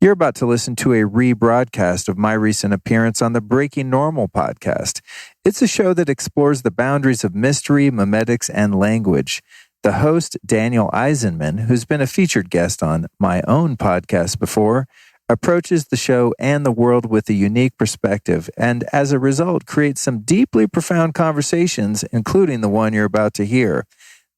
You're about to listen to a rebroadcast of my recent appearance on the Breaking Normal podcast. It's a show that explores the boundaries of mystery, memetics, and language. The host, Daniel Eisenman, who's been a featured guest on my own podcast before, approaches the show and the world with a unique perspective, and as a result, creates some deeply profound conversations, including the one you're about to hear.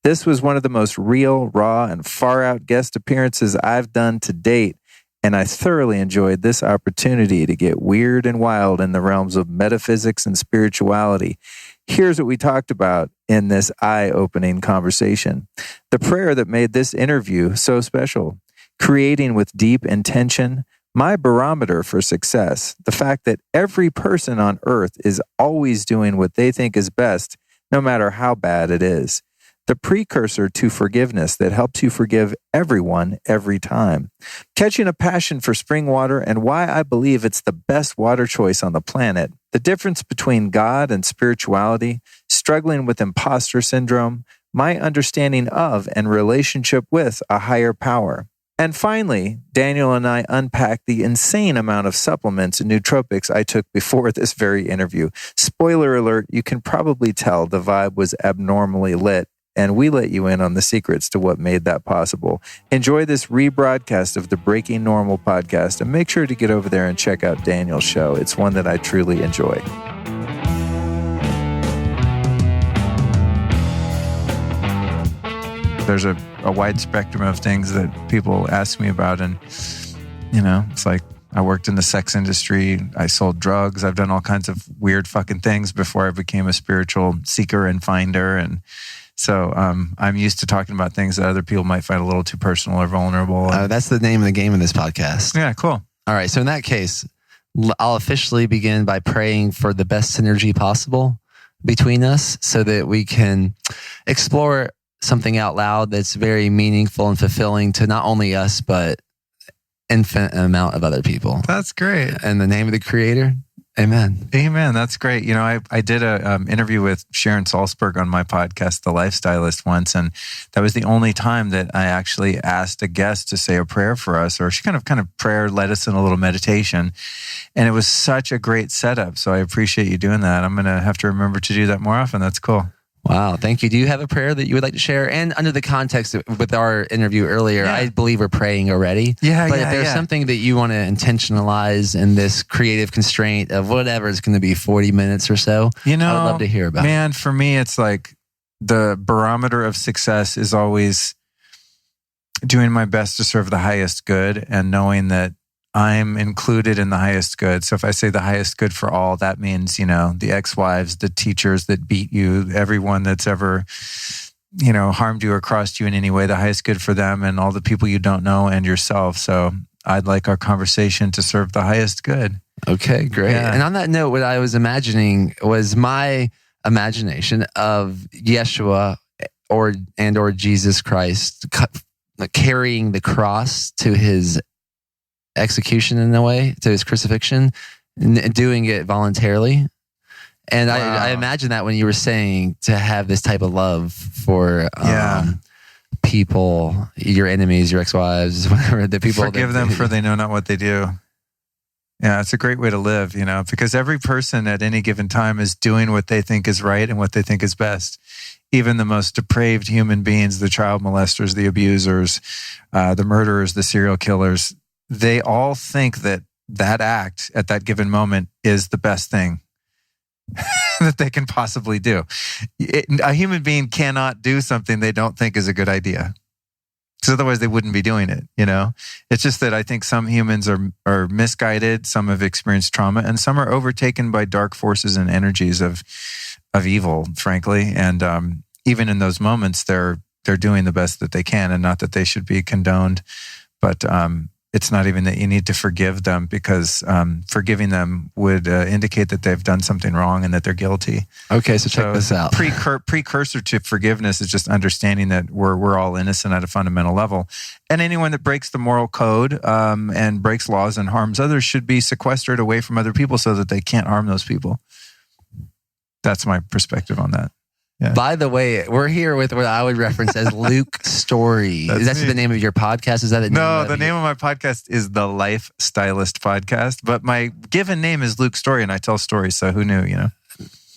This was one of the most real, raw, and far-out guest appearances I've done to date, and I thoroughly enjoyed this opportunity to get weird and wild in the realms of metaphysics and spirituality. Here's what we talked about in this eye-opening conversation. The prayer that made this interview so special, creating with deep intention, my barometer for success, the fact that every person on earth is always doing what they think is best, no matter how bad it is. The precursor to forgiveness that helps you forgive everyone every time. Catching a passion for spring water and why I believe it's the best water choice on the planet. The difference between God and spirituality, struggling with imposter syndrome, my understanding of and relationship with a higher power. And finally, Daniel and I unpacked the insane amount of supplements and nootropics I took before this very interview. Spoiler alert, you can probably tell the vibe was abnormally lit, and we let you in on the secrets to what made that possible. Enjoy this rebroadcast of the Breaking Normal podcast, and make sure to get over there and check out Daniel's show. It's one that I truly enjoy. There's a wide spectrum of things that people ask me about, and, you know, it's like I worked in the sex industry, I sold drugs, I've done all kinds of weird fucking things before I became a spiritual seeker and finder, and so I'm used to talking about things that other people might find a little too personal or vulnerable. That's the name of the game of this podcast. Yeah, cool. All right. So in that case, I'll officially begin by praying for the best synergy possible between us so that we can explore something out loud that's very meaningful and fulfilling to not only us, but infinite amount of other people. That's great. In the name of the Creator. Amen. Amen. That's great. You know, I did a interview with Sharon Salzberg on my podcast, The Lifestylist, once, and that was the only time that I actually asked a guest to say a prayer for us, or she kind of prayer led us in a little meditation, and it was such a great setup. So I appreciate you doing that. I'm going to have to remember to do that more often. That's cool. Wow. Thank you. Do you have a prayer that you would like to share? And under the context with our interview earlier, I believe we're praying already. But if there's something that you want to intentionalize in this creative constraint of whatever is going to be 40 minutes or so, I would love to hear about it. Man, for me, it's like the barometer of success is always doing my best to serve the highest good and knowing that I'm included in the highest good. So if I say the highest good for all, that means, you know, the ex-wives, the teachers that beat you, everyone that's ever, you know, harmed you or crossed you in any way, the highest good for them and all the people you don't know and yourself. So I'd like our conversation to serve the highest good. Okay, great. Yeah. And on that note, what I was imagining was my imagination of Yeshua or Jesus Christ carrying the cross to his execution in a way, to his crucifixion, and doing it voluntarily. And wow. I imagine that when you were saying to have this type of love for people, your enemies, your ex-wives, whatever, the people. Forgive them for they know not what they do. Yeah, it's a great way to live, you know, because every person at any given time is doing what they think is right and what they think is best. Even the most depraved human beings, the child molesters, the abusers, the murderers, the serial killers, they all think that that act at that given moment is the best thing that they can possibly do. A human being cannot do something they don't think is a good idea, because otherwise they wouldn't be doing it, you know? It's just that I think some humans are misguided, some have experienced trauma, and some are overtaken by dark forces and energies of evil, frankly. And even in those moments, they're doing the best that they can, and not that they should be condoned, but it's not even that you need to forgive them, because forgiving them would indicate that they've done something wrong and that they're guilty. Okay, so check this out. Precursor to forgiveness is just understanding that we're all innocent at a fundamental level. And anyone that breaks the moral code and breaks laws and harms others should be sequestered away from other people so that they can't harm those people. That's my perspective on that. Yeah. By the way, we're here with what I would reference as Luke Storey. Is that the name of your podcast? Is that the name? No, the name of my podcast is the Life Stylist Podcast, but my given name is Luke Storey, and I tell stories. So who knew?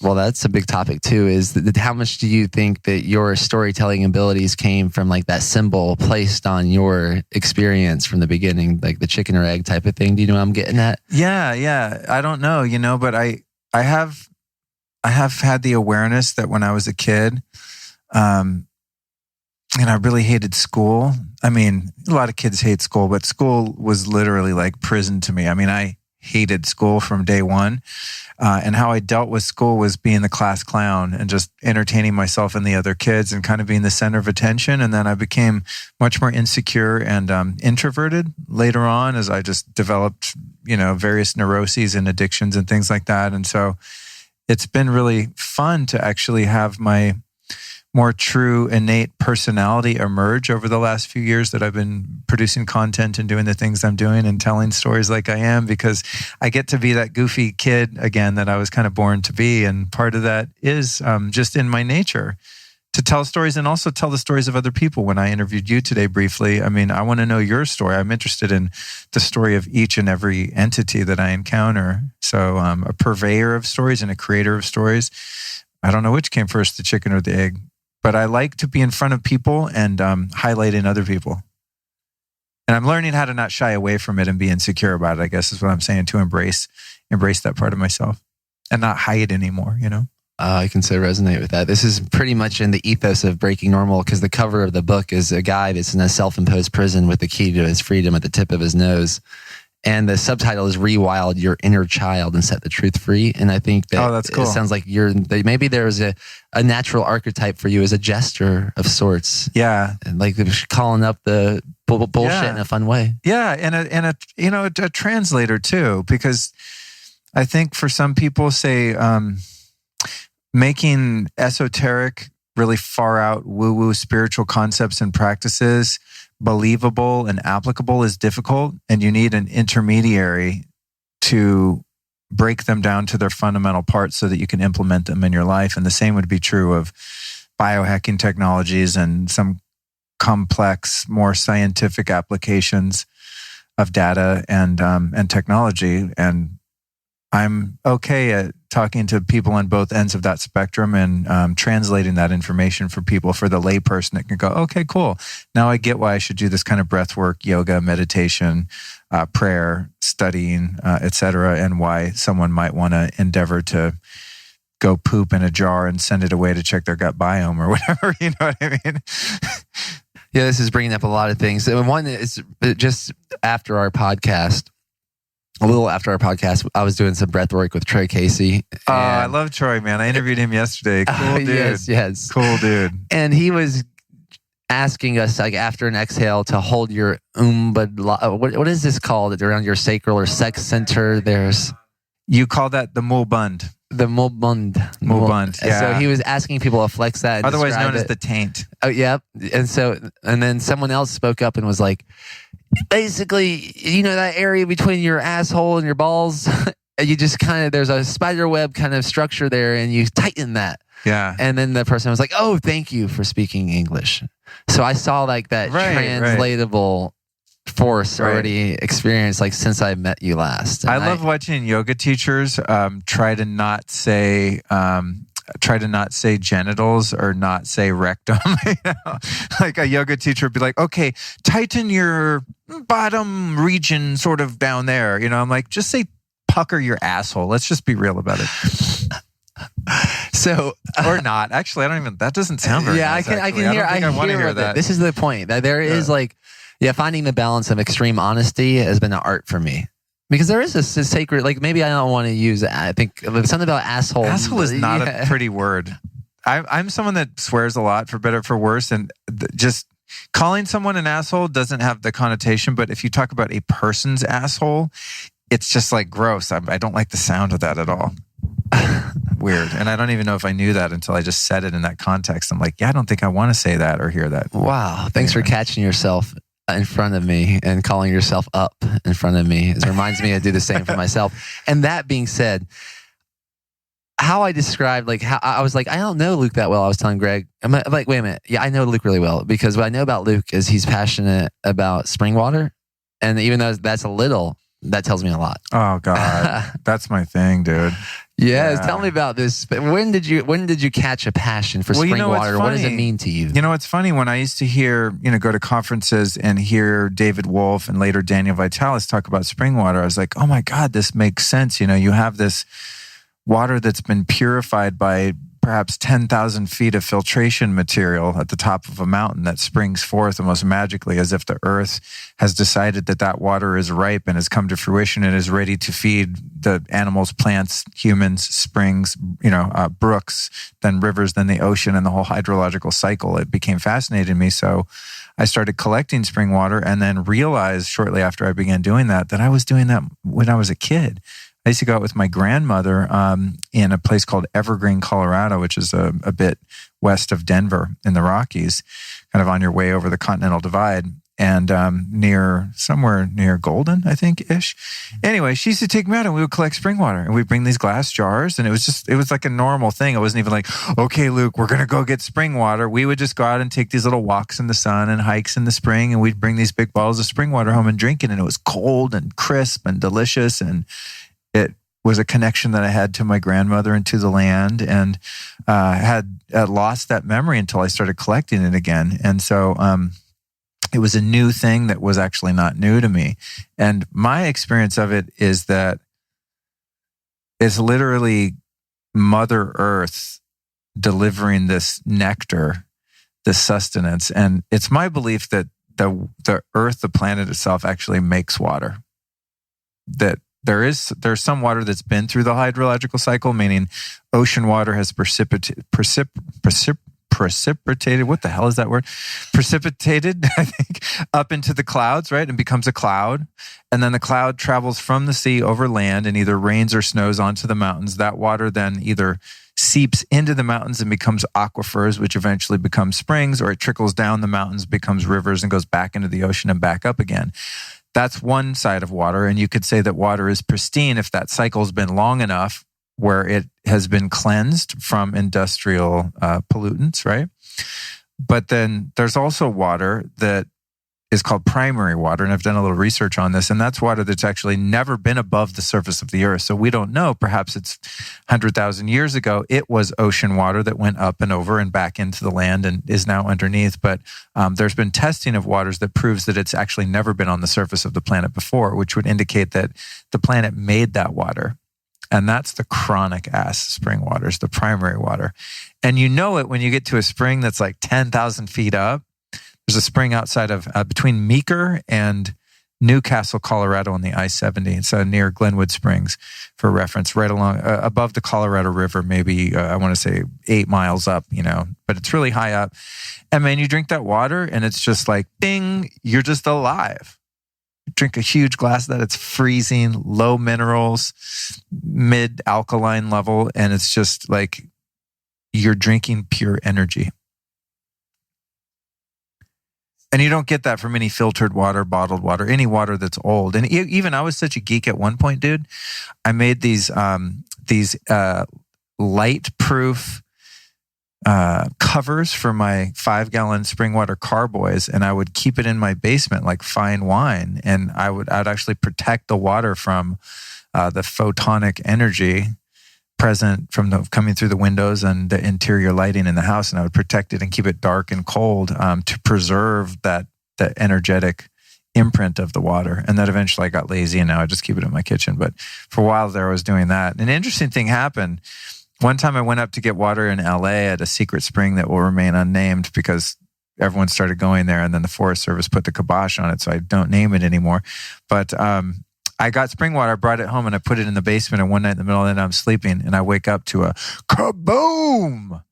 Well, that's a big topic too. Is how much do you think that your storytelling abilities came from like that symbol placed on your experience from the beginning, like the chicken or egg type of thing? Do you know what I'm getting at? Yeah. I don't know, but I have had the awareness that when I was a kid, and I really hated school. I mean, a lot of kids hate school, but school was literally like prison to me. I mean, I hated school from day one. And how I dealt with school was being the class clown and just entertaining myself and the other kids and kind of being the center of attention. And then I became much more insecure and introverted later on as I just developed, various neuroses and addictions and things like that. And so it's been really fun to actually have my more true, innate personality emerge over the last few years that I've been producing content and doing the things I'm doing and telling stories like I am, because I get to be that goofy kid again that I was kind of born to be. And part of that is just in my nature to tell stories and also tell the stories of other people. When I interviewed you today briefly, I mean, I want to know your story. I'm interested in the story of each and every entity that I encounter. So a purveyor of stories and a creator of stories. I don't know which came first, the chicken or the egg, but I like to be in front of people and highlighting other people. And I'm learning how to not shy away from it and be insecure about it, I guess is what I'm saying, to embrace that part of myself and not hide anymore, I can so resonate with that. This is pretty much in the ethos of Breaking Normal, because the cover of the book is a guy that's in a self-imposed prison with the key to his freedom at the tip of his nose. And the subtitle is Rewild Your Inner Child and Set the Truth Free. And I think that that's cool. It sounds like maybe there's a natural archetype for you as a jester of sorts. Yeah. And like calling up the bullshit in a fun way. Yeah. And a translator too, because I think for some people, say, making esoteric, really far out woo-woo spiritual concepts and practices believable and applicable is difficult. And you need an intermediary to break them down to their fundamental parts so that you can implement them in your life. And the same would be true of biohacking technologies and some complex, more scientific applications of data and technology. And I'm okay at talking to people on both ends of that spectrum and translating that information for people, for the layperson that can go, okay, cool. Now I get why I should do this kind of breath work, yoga, meditation, prayer, studying, etc., and why someone might want to endeavor to go poop in a jar and send it away to check their gut biome or whatever, you know what I mean? Yeah, this is bringing up a lot of things. One is just after our podcast, a little after our podcast, I was doing some breath work with Troy Casey. Oh, I love Troy, man. I interviewed him yesterday. Cool dude. Yes. Cool dude. And he was asking us, like, after an exhale to hold your what is this called? Around your sacral or sex center. You call that the mulbund. The mulbund. Mulbund, yeah. So he was asking people to flex that. And otherwise known as it. the taint. Oh, yeah. And then someone else spoke up and was like, basically, that area between your asshole and your balls, you just there's a spider web kind of structure there and you tighten that. Yeah. And then the person was like, oh, thank you for speaking English. So I saw like that translatable force already experienced, like, since I met you last. And I love watching yoga teachers try to not say genitals or not say rectum. Like a yoga teacher would be like, okay, tighten your bottom region sort of down there. I'm like, just say pucker your asshole. Let's just be real about it. So, or not. Actually, that doesn't sound very nice. I want to hear that. This is the point. That there is finding the balance of extreme honesty has been an art for me. Because there is a sacred, like, maybe I don't want to use it. I think something about asshole. Asshole is not a pretty word. I'm someone that swears a lot, for better or for worse. And just calling someone an asshole doesn't have the connotation. But if you talk about a person's asshole, it's just like gross. I don't like the sound of that at all. Weird. And I don't even know if I knew that until I just said it in that context. I'm like, yeah, I don't think I want to say that or hear that. Wow. Thanks for catching yourself in front of me and calling yourself up in front of me. It reminds me to do the same for myself. And that being said, how I described, like, how I was like, I don't know Luke that well. I was telling Greg, I'm like, wait a minute. Yeah, I know Luke really well, because what I know about Luke is he's passionate about spring water. And even though that's a little, that tells me a lot. Oh God, that's my thing, dude. Yeah, tell me about this. When did you catch a passion for spring water? What does it mean to you? You know, it's funny, when I used to hear, go to conferences and hear David Wolf and later Daniel Vitalis talk about spring water, I was like, oh my God, this makes sense. You have this water that's been purified by perhaps 10,000 feet of filtration material at the top of a mountain that springs forth almost magically, as if the earth has decided that water is ripe and has come to fruition and is ready to feed the animals, plants, humans, springs, brooks, then rivers, then the ocean, and the whole hydrological cycle. It became fascinating to me. So I started collecting spring water, and then realized shortly after I began doing that I was doing that when I was a kid. I used to go out with my grandmother in a place called Evergreen, Colorado, which is a bit west of Denver in the Rockies, kind of on your way over the Continental Divide, and somewhere near Golden, I think, ish. Anyway, she used to take me out and we would collect spring water, and we'd bring these glass jars, and it was like a normal thing. It wasn't even like, okay, Luke, we're going to go get spring water. We would just go out and take these little walks in the sun and hikes in the spring, and we'd bring these big bottles of spring water home and drink it, and it was cold and crisp and delicious, and it was a connection that I had to my grandmother and to the land, and had lost that memory until I started collecting it again. And so it was a new thing that was actually not new to me. And my experience of it is that it's literally Mother Earth delivering this nectar, this sustenance. And it's my belief that the earth, the planet itself, actually makes water. That there's some water that's been through the hydrological cycle, meaning ocean water has precipitated. What the hell is that word? Precipitated, I think, up into the clouds, right? And becomes a cloud. And then the cloud travels from the sea over land and either rains or snows onto the mountains. That water then either seeps into the mountains and becomes aquifers, which eventually become springs, or it trickles down the mountains, becomes rivers, and goes back into the ocean and back up again. That's one side of water. And you could say that water is pristine if that cycle's been long enough where it has been cleansed from industrial pollutants, right? But then there's also water that is called primary water. And I've done a little research on this. And that's water that's actually never been above the surface of the earth. So we don't know. Perhaps it's 100,000 years ago, it was ocean water that went up and over and back into the land and is now underneath. But there's been testing of waters that proves that it's actually never been on the surface of the planet before, which would indicate that the planet made that water. And that's the chronic ass spring waters, the primary water. And you know it when you get to a spring that's like 10,000 feet up. There's a spring outside of between Meeker and Newcastle, Colorado on the I-70. It's near Glenwood Springs, for reference, right along above the Colorado River, maybe I want to say 8 miles up, but it's really high up. And man, you drink that water and it's just like, bing, you're just alive. You drink a huge glass of that. It's freezing, low minerals, mid alkaline level. And it's just like you're drinking pure energy. And you don't get that from any filtered water, bottled water, any water that's old. And even I was such a geek at one point, dude. I made these light-proof covers for my 5-gallon spring water carboys, and I would keep it in my basement like fine wine. And I'd actually protect the water from the photonic energy present from coming through the windows and the interior lighting in the house, and I would protect it and keep it dark and cold to preserve that energetic imprint of the water. And then eventually I got lazy, and now I just keep it in my kitchen. But for a while there, I was doing that. And an interesting thing happened. One time I went up to get water in LA at a secret spring that will remain unnamed because everyone started going there, and then the Forest Service put the kibosh on it, so I don't name it anymore. But I got spring water, I brought it home, and I put it in the basement. And one night in the middle of the night, I'm sleeping, and I wake up to a kaboom.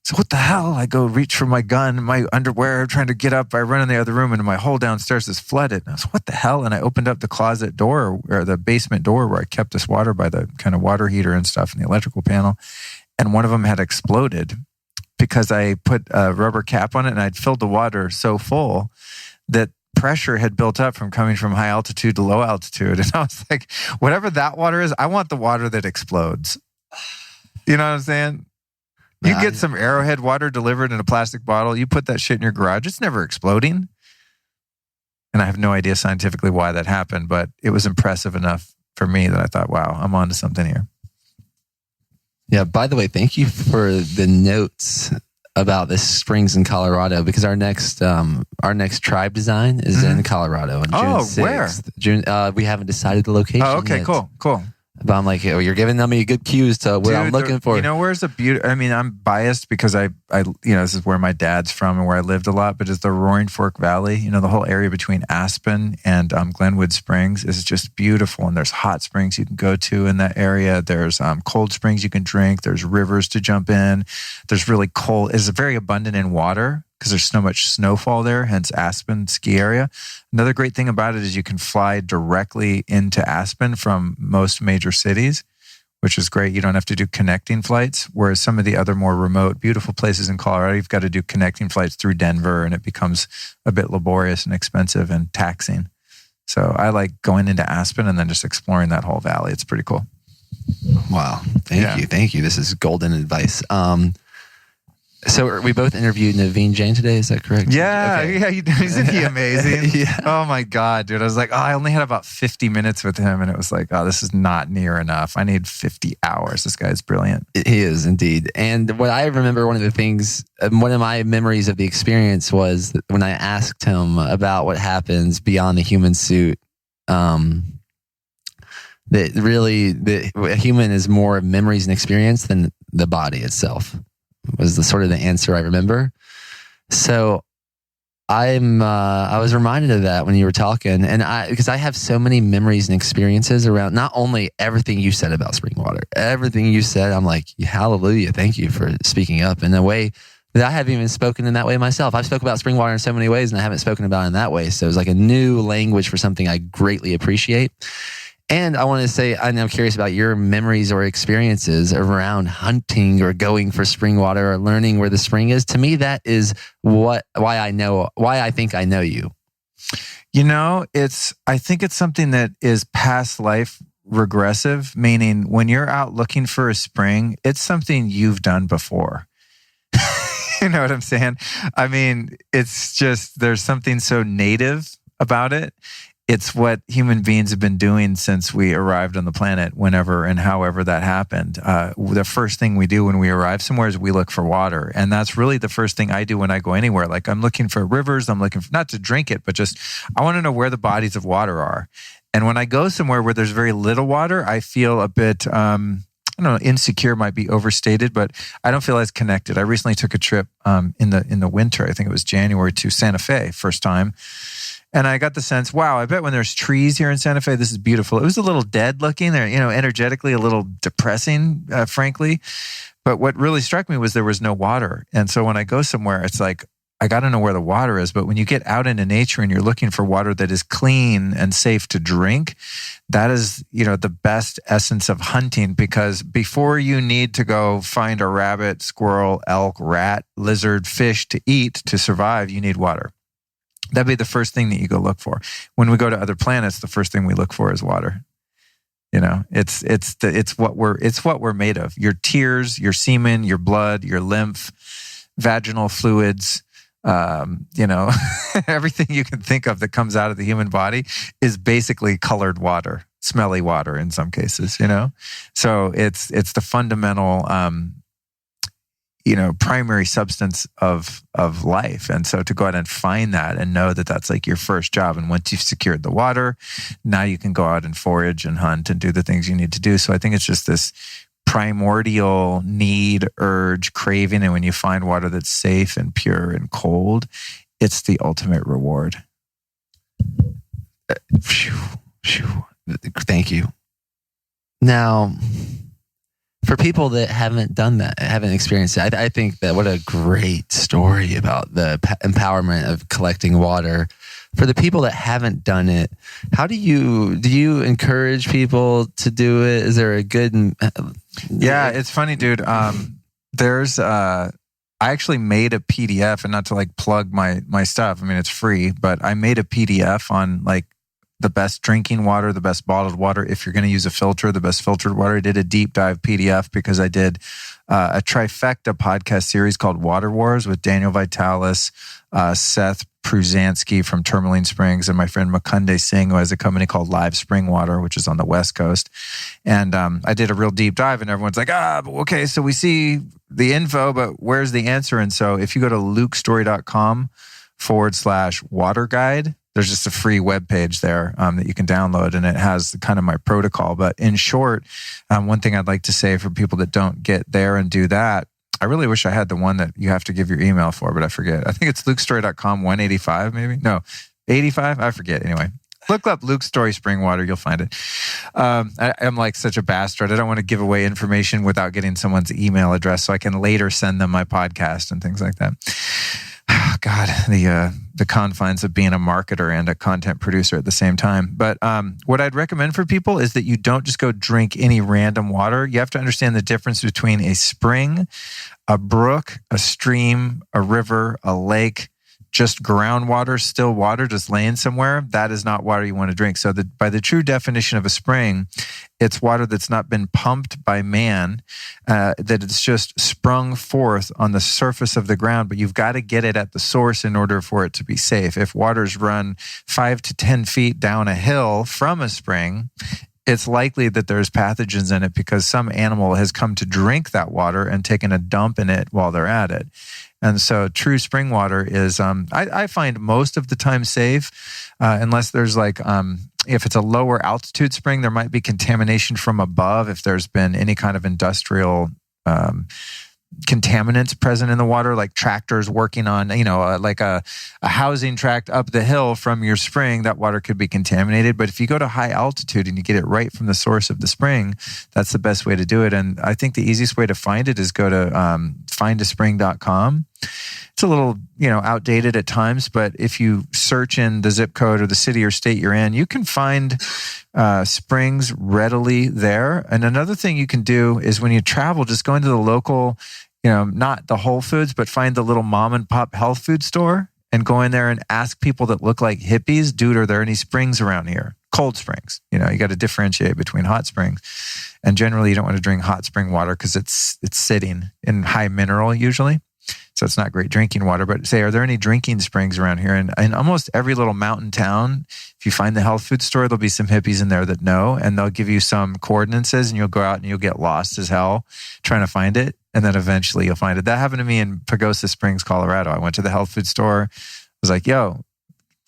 So what the hell? I go reach for my gun, my underwear, trying to get up. I run in the other room, and my whole downstairs is flooded. And I was, what the hell? And I opened up the closet door, or the basement door where I kept this water by the kind of water heater and stuff and the electrical panel. And one of them had exploded because I put a rubber cap on it, and I'd filled the water so full that pressure had built up from coming from high altitude to low altitude. And I was like, whatever that water is, I want the water that explodes. You know what I'm saying? You get some Arrowhead water delivered in a plastic bottle. You put that shit in your garage. It's never exploding. And I have no idea scientifically why that happened, but it was impressive enough for me that I thought, wow, I'm onto something here. Yeah, by the way, thank you for the notes about the springs in Colorado, because our next tribe design is in Colorado on June 6th. Where? June, we haven't decided the location okay, yet. cool. But I'm like, you're giving me good cues to what I'm looking for. You know, where's the beauty? I mean, I'm biased because I, this is where my dad's from and where I lived a lot, but it's the Roaring Fork Valley. You know, the whole area between Aspen and Glenwood Springs is just beautiful. And there's hot springs you can go to in that area. There's cold springs you can drink. There's rivers to jump in. There's really cold. It's very abundant in water because there's so much snowfall there, hence Aspen ski area. Another great thing about it is you can fly directly into Aspen from most major cities, which is great. You don't have to do connecting flights, whereas some of the other more remote, beautiful places in Colorado, you've got to do connecting flights through Denver, and it becomes a bit laborious and expensive and taxing. So I like going into Aspen and then just exploring that whole valley. It's pretty cool. Wow. Thank you. This is golden advice. So we both interviewed Naveen Jain today, is that correct? Yeah, okay. Yeah. Isn't he amazing? Yeah. Oh my God, dude. I was like, I only had about 50 minutes with him, and it was like, this is not near enough. I need 50 hours. This guy's brilliant. He is indeed. And what I remember, one of the things, one of my memories of the experience was when I asked him about what happens beyond the human suit. That really, a human is more memories and experience than the body itself. Was the sort of the answer I remember. So I was reminded of that when you were talking, and because I have so many memories and experiences around not only everything you said about spring water, everything you said, I'm like, hallelujah, thank you for speaking up in a way that I haven't even spoken in that way myself. I've spoken about spring water in so many ways, and I haven't spoken about it in that way. So it's like a new language for something I greatly appreciate. And I want to say, I'm curious about your memories or experiences around hunting or going for spring water or learning where the spring is. To me, that is why I think I know you. You know, I think it's something that is past life regressive, meaning when you're out looking for a spring, it's something you've done before. You know what I'm saying? I mean, it's just, there's something so native about it. It's what human beings have been doing since we arrived on the planet, whenever and however that happened. The first thing we do when we arrive somewhere is we look for water. And that's really the first thing I do when I go anywhere. Like, I'm looking for rivers. I'm looking for, not to drink it, but just, I want to know where the bodies of water are. And when I go somewhere where there's very little water, I feel a bit, I don't know, insecure might be overstated, but I don't feel as connected. I recently took a trip in the winter, I think it was January, to Santa Fe, first time. And I got the sense, wow, I bet when there's trees here in Santa Fe, this is beautiful. It was a little dead looking there, energetically a little depressing, frankly. But what really struck me was there was no water. And so when I go somewhere, it's like, I got to know where the water is. But when you get out into nature and you're looking for water that is clean and safe to drink, that is, the best essence of hunting, because before you need to go find a rabbit, squirrel, elk, rat, lizard, fish to eat to survive, you need water. That'd be the first thing that you go look for. When we go to other planets, the first thing we look for is water. It's what we're made of. Your tears, your semen, your blood, your lymph, vaginal fluids, everything you can think of that comes out of the human body is basically colored water, smelly water in some cases, So it's the fundamental primary substance of life. And so to go out and find that and know that that's like your first job. And once you've secured the water, now you can go out and forage and hunt and do the things you need to do. So I think it's just this primordial need, urge, craving. And when you find water that's safe and pure and cold, it's the ultimate reward. Thank you. Now, for people that haven't done that, haven't experienced it, I think that what a great story about the empowerment of collecting water. For the people that haven't done it, how do you encourage people to do it? Is there a good? Yeah, it's funny, dude. I actually made a PDF, and not to like plug my stuff. I mean, it's free, but I made a PDF on like the best drinking water, the best bottled water. If you're going to use a filter, the best filtered water. I did a deep dive PDF because I did a trifecta podcast series called Water Wars with Daniel Vitalis, Seth Pruzansky from Tourmaline Springs, and my friend Mukunde Singh, who has a company called Live Spring Water, which is on the West Coast. And I did a real deep dive, and everyone's like, okay, so we see the info, but where's the answer? And so if you go to lukestorey.com/water guide, there's just a free webpage there that you can download, and it has kind of my protocol. But in short, one thing I'd like to say for people that don't get there and do that, I really wish I had the one that you have to give your email for, but I forget. I think it's lukestorey.com 185 maybe. No, 85? I forget. Anyway, look up Luke Storey Spring Water. You'll find it. I'm like such a bastard. I don't want to give away information without getting someone's email address so I can later send them my podcast and things like that. God, the confines of being a marketer and a content producer at the same time. But what I'd recommend for people is that you don't just go drink any random water. You have to understand the difference between a spring, a brook, a stream, a river, a lake, just groundwater, still water, just laying somewhere. That is not water you want to drink. So by the true definition of a spring, it's water that's not been pumped by man, that it's just sprung forth on the surface of the ground, but you've got to get it at the source in order for it to be safe. If water's run 5 to 10 feet down a hill from a spring, it's likely that there's pathogens in it because some animal has come to drink that water and taken a dump in it while they're at it. And so true spring water is, I find most of the time safe, unless there's like, if it's a lower altitude spring, there might be contamination from above if there's been any kind of industrial contaminants present in the water, like tractors working on, like a housing tract up the hill from your spring, that water could be contaminated. But if you go to high altitude and you get it right from the source of the spring, that's the best way to do it. And I think the easiest way to find it is go to findaspring.com. It's a little, outdated at times, but if you search in the zip code or the city or state you're in, you can find springs readily there. And another thing you can do is when you travel, just go into the local, not the Whole Foods, but find the little mom and pop health food store and go in there and ask people that look like hippies, dude, are there any springs around here? Cold springs. You got to differentiate between hot springs. And generally you don't want to drink hot spring water because it's sitting in high mineral usually. So it's not great drinking water, but say, are there any drinking springs around here? And in almost every little mountain town, if you find the health food store, there'll be some hippies in there that know, and they'll give you some coordinates and you'll go out and you'll get lost as hell trying to find it. And then eventually you'll find it. That happened to me in Pagosa Springs, Colorado. I went to the health food store. I was like, yo,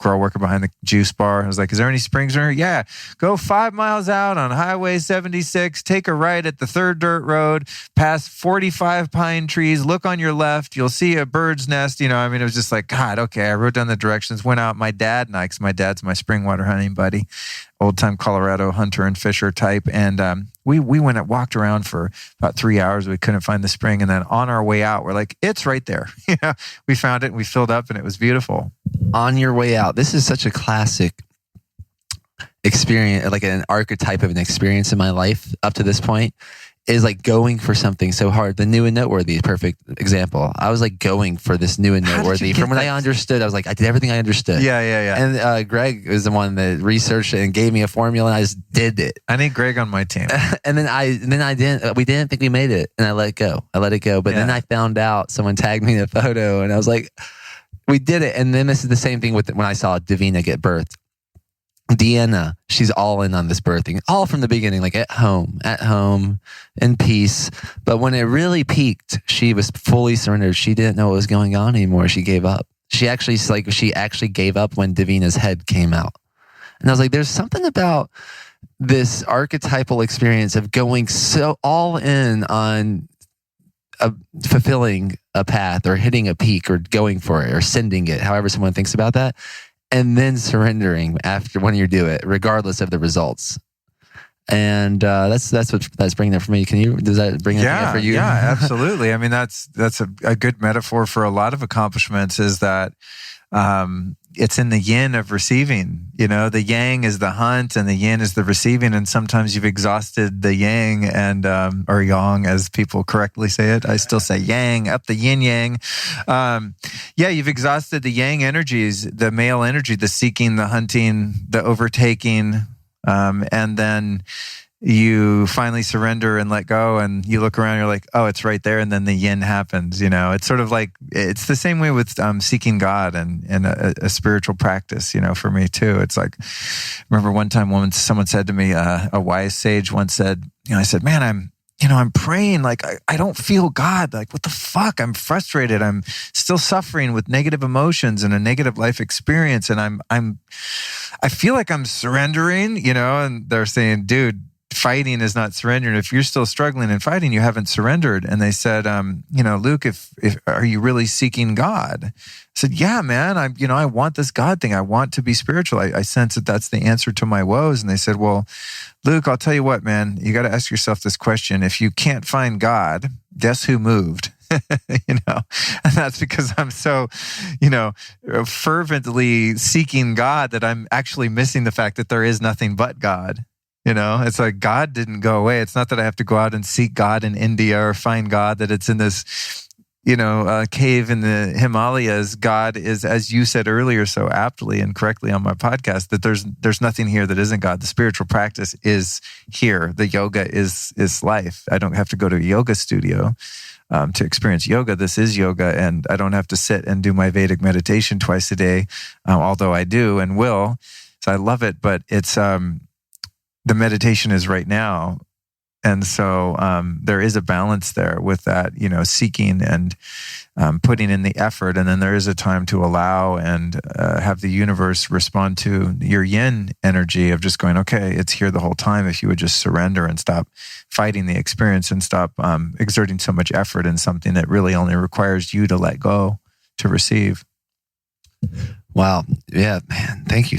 girl working behind the juice bar. I was like, is there any springs in here? Yeah. Go 5 miles out on Highway 76, take a right at the third dirt road, past 45 pine trees, look on your left, you'll see a bird's nest. It was just like, God, okay. I wrote down the directions, went out. My dad and I, because my dad's my spring water hunting buddy, old time Colorado hunter and fisher type. And we went and walked around for about 3 hours. We couldn't find the spring. And then on our way out, we're like, it's right there. We found it and we filled up and it was beautiful. On your way out, this is such a classic experience, like an archetype of an experience in my life up to this point, is like going for something so hard. The new and noteworthy is a perfect example. I was like going for this new and noteworthy. From what I understood, I was like, I did everything I understood. Yeah. And Greg was the one that researched it and gave me a formula, and I just did it. I need Greg on my team. And then I didn't. We didn't think we made it, and I let it go. But then I found out, someone tagged me in a photo, and I was like, we did it. And then this is the same thing with when I saw Davina get birthed. Deanna, she's all in on this birthing, all from the beginning, like at home, in peace. But when it really peaked, she was fully surrendered. She didn't know what was going on anymore. She gave up. She actually gave up when Davina's head came out. And I was like, there's something about this archetypal experience of going so all in on fulfilling a path or hitting a peak or going for it or sending it, however someone thinks about that, and then surrendering after when you do it, regardless of the results. And that's bringing that for me. Does that bring that for you? Yeah, absolutely. I mean, that's a good metaphor for a lot of accomplishments, is that it's in the yin of receiving. The yang is the hunt and the yin is the receiving. And sometimes you've exhausted the yang and, or yang, as people correctly say it. I still say yang, up the yin yang. You've exhausted the yang energies, the male energy, the seeking, the hunting, the overtaking. And then you finally surrender and let go, and you look around, you're like, oh, it's right there. And then the yin happens, It's sort of like, it's the same way with seeking God and a spiritual practice, for me too. It's like, remember one time someone said to me, a wise sage once said, I said, man, I'm praying, like, I don't feel God. Like, what the fuck? I'm frustrated. I'm still suffering with negative emotions and a negative life experience. And I feel like I'm surrendering, and they're saying, dude, fighting is not surrendering. If you're still struggling and fighting, you haven't surrendered. And they said, Luke, if are you really seeking God? I said, yeah, man, I want this God thing. I want to be spiritual. I sense that that's the answer to my woes. And they said, well, Luke, I'll tell you what, man, you got to ask yourself this question. If you can't find God, guess who moved? And that's because I'm so, fervently seeking God that I'm actually missing the fact that there is nothing but God. It's like God didn't go away. It's not that I have to go out and seek God in India or find God, that it's in this, cave in the Himalayas. God is, as you said earlier so aptly and correctly on my podcast, that there's nothing here that isn't God. The spiritual practice is here. The yoga is life. I don't have to go to a yoga studio to experience yoga. This is yoga, and I don't have to sit and do my Vedic meditation twice a day, although I do and will. So I love it, but it's... the meditation is right now. And so there is a balance there with that, seeking and putting in the effort. And then there is a time to allow and have the universe respond to your yin energy of just going, okay, it's here the whole time. If you would just surrender and stop fighting the experience and stop exerting so much effort in something that really only requires you to let go, to receive. Wow. Yeah, man. Thank you.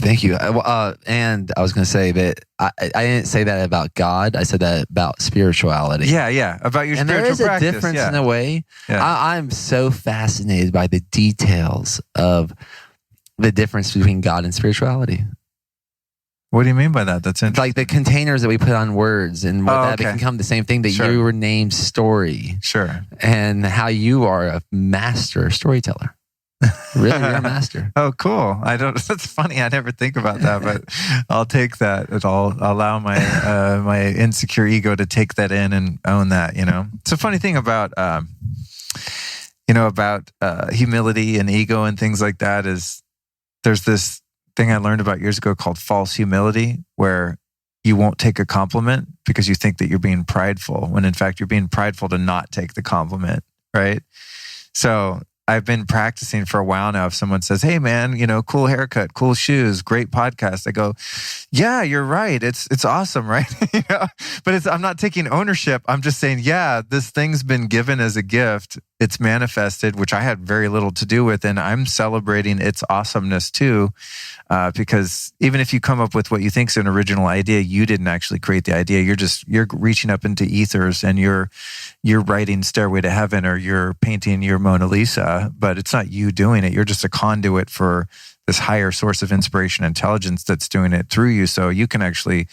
And I was going to say that I didn't say that about God. I said that about spirituality. Yeah. About your spiritual practice. And there is a difference in a way. Yeah. I'm so fascinated by the details of the difference between God and spirituality. What do you mean by that? That's interesting. Like the containers that we put on words and what that can become the same thing that you were named Storey. Sure. And how you are a master storyteller. Really, you're a master. Oh, cool. That's funny. I never think about that, but I'll take that. I'll allow my my insecure ego to take that in and own that, It's a funny thing about humility and ego and things like that is there's this thing I learned about years ago called false humility, where you won't take a compliment because you think that you're being prideful, when in fact you're being prideful to not take the compliment, right? So I've been practicing for a while now. If someone says, hey man, cool haircut, cool shoes, great podcast, I go, yeah, you're right. It's awesome, right? But I'm not taking ownership. I'm just saying, yeah, this thing's been given as a gift. It's manifested, which I had very little to do with. And I'm celebrating its awesomeness too. Because even if you come up with what you think is an original idea, you didn't actually create the idea. You're reaching up into ethers and you're writing Stairway to Heaven or you're painting your Mona Lisa, but it's not you doing it. You're just a conduit for this higher source of inspiration, intelligence that's doing it through you. So you can actually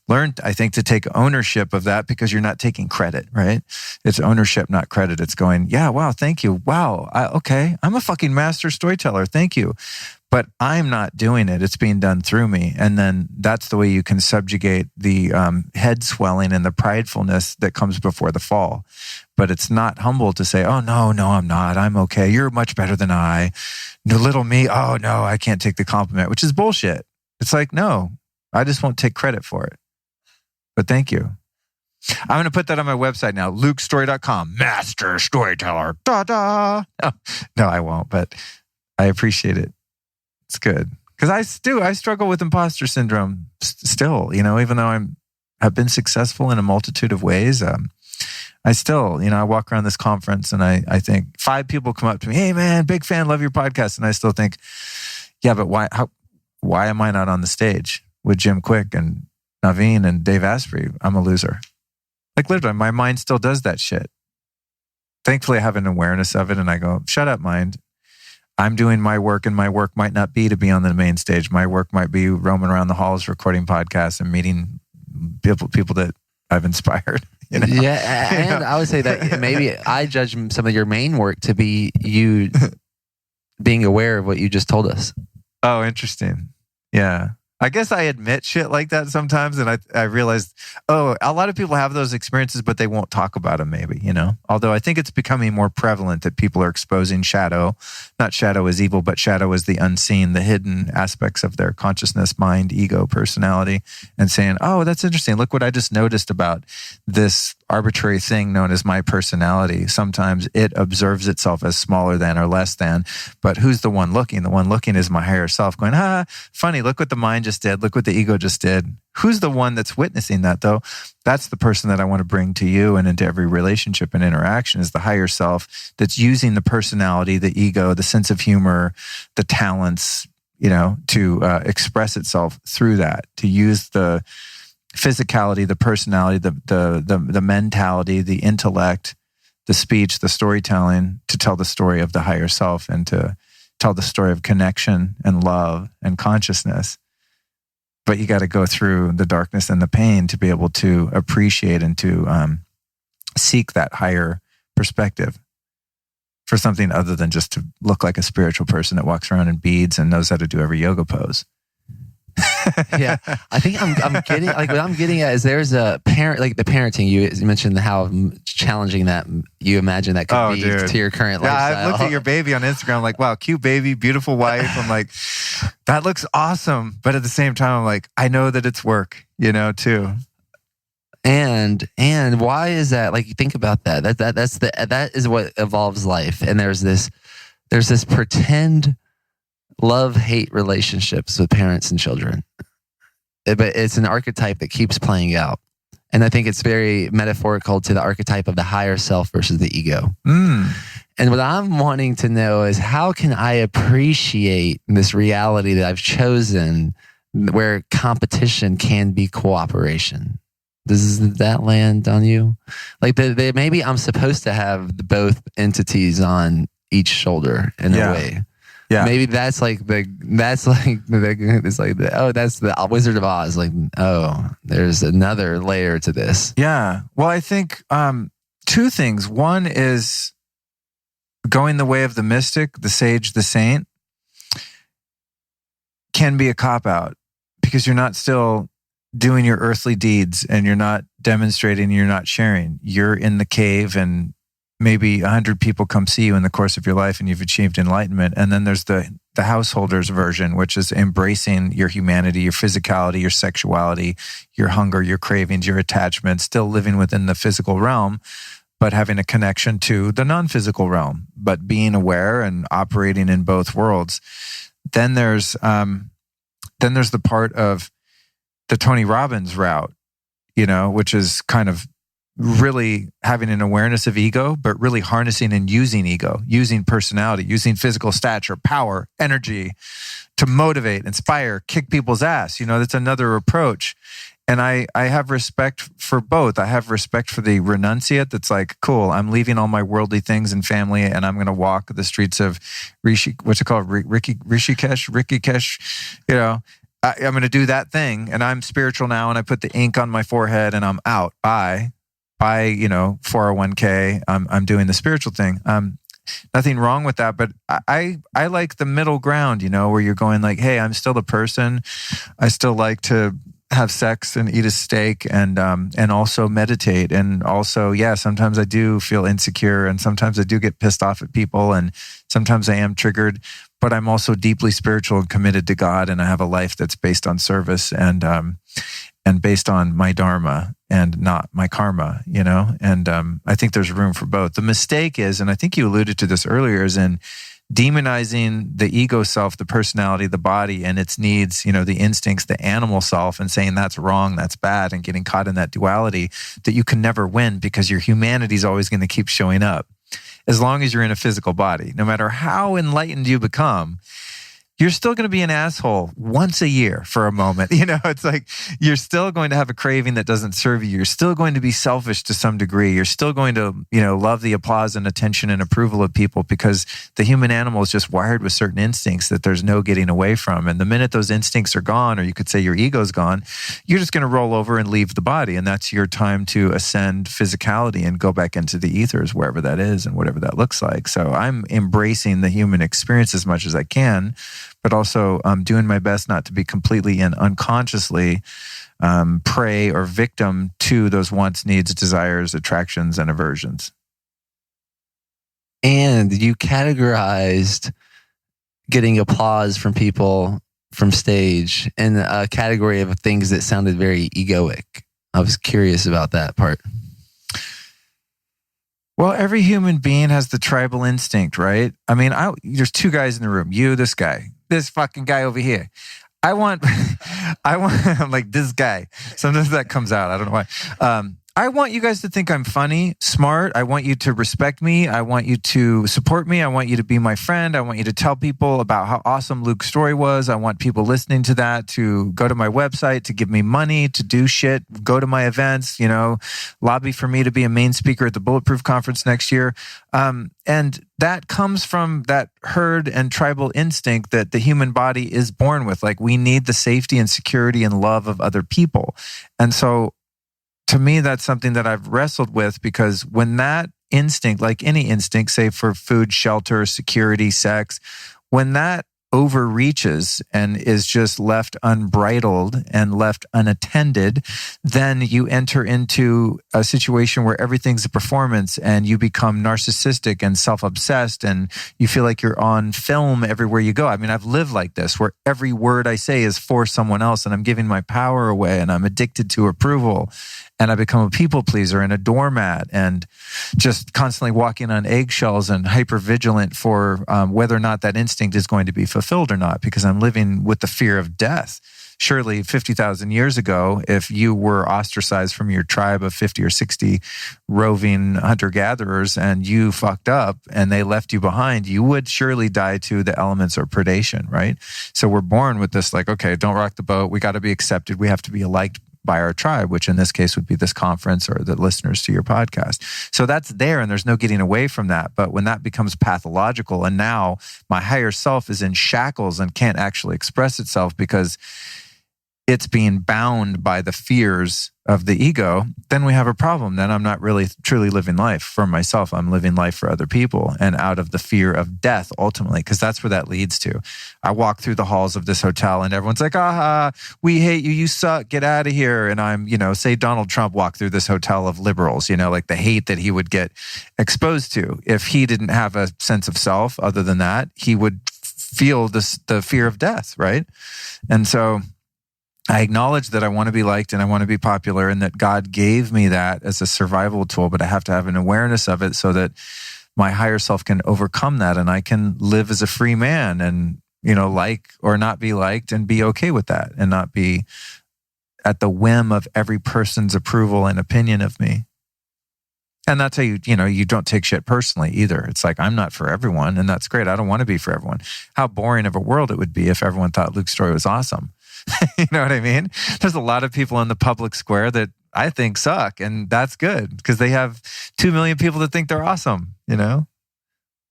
learn, I think, to take ownership of that because you're not taking credit, right? It's ownership, not credit. It's going, yeah, wow, thank you. Wow, okay, I'm a fucking master storyteller. Thank you. But I'm not doing it. It's being done through me. And then that's the way you can subjugate the head swelling and the pridefulness that comes before the fall. But it's not humble to say, oh, no, I'm not. I'm okay. You're much better than I. No, little me. Oh, no, I can't take the compliment, which is bullshit. It's like, no, I just won't take credit for it. But thank you. I'm going to put that on my website now, lukestory.com, master storyteller. Da-da. No, I won't, but I appreciate it. It's good. Because I struggle with imposter syndrome still, even though I've been successful in a multitude of ways. I still, I walk around this conference and I think 5 people come up to me, hey man, big fan, love your podcast. And I still think, yeah, but why am I not on the stage with Jim Quick and Naveen and Dave Asprey? I'm a loser. Like literally, my mind still does that shit. Thankfully, I have an awareness of it and I go, shut up, mind. I'm doing my work, and my work might not be to be on the main stage. My work might be roaming around the halls, recording podcasts and meeting people that I've inspired. You know? Yeah. And I would say that maybe I judge some of your main work to be you being aware of what you just told us. Oh, interesting. Yeah. I guess I admit shit like that sometimes, and I realized, a lot of people have those experiences, but they won't talk about them maybe, you know? Although I think it's becoming more prevalent that people are exposing shadow, not shadow as evil, but shadow as the unseen, the hidden aspects of their consciousness, mind, ego, personality, and saying, oh, that's interesting. Look what I just noticed about this arbitrary thing known as my personality. Sometimes it observes itself as smaller than or less than, but who's the one looking? The one looking is my higher self going, funny, look what the mind just did. Look what the ego just did. Who's the one that's witnessing that though? That's the person that I want to bring to you and into every relationship and interaction, is the higher self that's using the personality, the ego, the sense of humor, the talents, you know, to express itself through that, to use the physicality, the personality, the mentality, the intellect, the speech, the storytelling, to tell the story of the higher self and to tell the story of connection and love and consciousness. But you got to go through the darkness and the pain to be able to appreciate and to seek that higher perspective for something other than just to look like a spiritual person that walks around in beads and knows how to do every yoga pose. Yeah, I think I'm getting, like, what I'm getting at is there's a parent, like the parenting, you mentioned how challenging that you imagine that could be to your current lifestyle. I looked at your baby on Instagram, like, wow, cute baby, beautiful wife. I'm like, that looks awesome. But at the same time, I'm like, I know that it's work, you know, too. And why is that? Like, think about that. That is what evolves life. And there's this pretend love-hate relationships with parents and children. But it's an archetype that keeps playing out. And I think it's very metaphorical to the archetype of the higher self versus the ego. And what I'm wanting to know is, how can I appreciate this reality that I've chosen where competition can be cooperation? Does that land on you? Like, maybe I'm supposed to have both entities on each shoulder in a way. Yeah. Maybe that's the Wizard of Oz. Like, oh, there's another layer to this. Yeah. Well, I think two things. One is going the way of the mystic, the sage, the saint, can be a cop-out because you're not still doing your earthly deeds and you're not demonstrating, you're not sharing. You're in the cave and maybe 100 people come see you in the course of your life and you've achieved enlightenment. And then there's the householder's version, which is embracing your humanity, your physicality, your sexuality, your hunger, your cravings, your attachments, still living within the physical realm, but having a connection to the non-physical realm, but being aware and operating in both worlds. Then there's the part of the Tony Robbins route, you know, which is kind of really having an awareness of ego, but really harnessing and using ego, using personality, using physical stature, power, energy to motivate, inspire, kick people's ass. You know, that's another approach. And I have respect for both. I have respect for the renunciate that's like, cool, I'm leaving all my worldly things and family and I'm going to walk the streets of Rishikesh, you know, I'm going to do that thing and I'm spiritual now and I put the ink on my forehead and I'm out. Bye, you know, 401k. I'm doing the spiritual thing. Nothing wrong with that, but I like the middle ground, you know, where you're going like, hey, I'm still a person. I still like to have sex and eat a steak and also meditate. And also, yeah, sometimes I do feel insecure and sometimes I do get pissed off at people and sometimes I am triggered, but I'm also deeply spiritual and committed to God. And I have a life that's based on service and based on my dharma and not my karma, you know? And I think there's room for both. The mistake is, and I think you alluded to this earlier, is in demonizing the ego self, the personality, the body and its needs, you know, the instincts, the animal self, and saying that's wrong, that's bad, and getting caught in that duality that you can never win because your humanity is always going to keep showing up. As long as you're in a physical body, no matter how enlightened you become, you're still going to be an asshole once a year for a moment. It's like you're still going to have a craving that doesn't serve you. You're still going to be selfish to some degree. You're still going to, love the applause and attention and approval of people, because the human animal is just wired with certain instincts that there's no getting away from. And the minute those instincts are gone, or you could say your ego's gone, you're just going to roll over and leave the body. And that's your time to ascend physicality and go back into the ethers, wherever that is and whatever that looks like. So I'm embracing the human experience as much as I can, but also doing my best not to be completely and unconsciously prey or victim to those wants, needs, desires, attractions, and aversions. And you categorized getting applause from people from stage in a category of things that sounded very egoic. I was curious about that part. Well, every human being has the tribal instinct, right? I mean, there's two guys in the room. You, this guy. This fucking guy over here. I'm like, this guy. Sometimes that comes out. I don't know why. I want you guys to think I'm funny, smart. I want you to respect me. I want you to support me. I want you to be my friend. I want you to tell people about how awesome Luke's story was. I want people listening to that to go to my website, to give me money, to do shit, go to my events, lobby for me to be a main speaker at the Bulletproof Conference next year. And that comes from that herd and tribal instinct that the human body is born with. Like, we need the safety and security and love of other people. And so, to me, that's something that I've wrestled with, because when that instinct, like any instinct, say for food, shelter, security, sex, when that overreaches and is just left unbridled and left unattended, then you enter into a situation where everything's a performance and you become narcissistic and self-obsessed and you feel like you're on film everywhere you go. I mean, I've lived like this, where every word I say is for someone else and I'm giving my power away and I'm addicted to approval. And I become a people pleaser and a doormat and just constantly walking on eggshells and hypervigilant for whether or not that instinct is going to be fulfilled or not, because I'm living with the fear of death. Surely 50,000 years ago, if you were ostracized from your tribe of 50 or 60 roving hunter-gatherers and you fucked up and they left you behind, you would surely die to the elements or predation, right? So we're born with this like, okay, don't rock the boat. We got to be accepted. We have to be liked by our tribe, which in this case would be this conference or the listeners to your podcast. So that's there and there's no getting away from that. But when that becomes pathological and now my higher self is in shackles and can't actually express itself because it's being bound by the fears of the ego, then we have a problem. Then I'm not really truly living life for myself. I'm living life for other people and out of the fear of death ultimately, because that's where that leads to. I walk through the halls of this hotel and everyone's like, aha, we hate you, you suck, get out of here. And I'm, say Donald Trump walked through this hotel of liberals, like the hate that he would get exposed to. If he didn't have a sense of self other than that, he would feel the fear of death, right? And so I acknowledge that I want to be liked and I want to be popular and that God gave me that as a survival tool, but I have to have an awareness of it so that my higher self can overcome that and I can live as a free man and, like or not be liked and be okay with that and not be at the whim of every person's approval and opinion of me. And that's how you don't take shit personally either. It's like, I'm not for everyone and that's great. I don't want to be for everyone. How boring of a world it would be if everyone thought Luke's story was awesome. You know what I mean? There's a lot of people in the public square that I think suck, and that's good because they have 2 million people that think they're awesome, I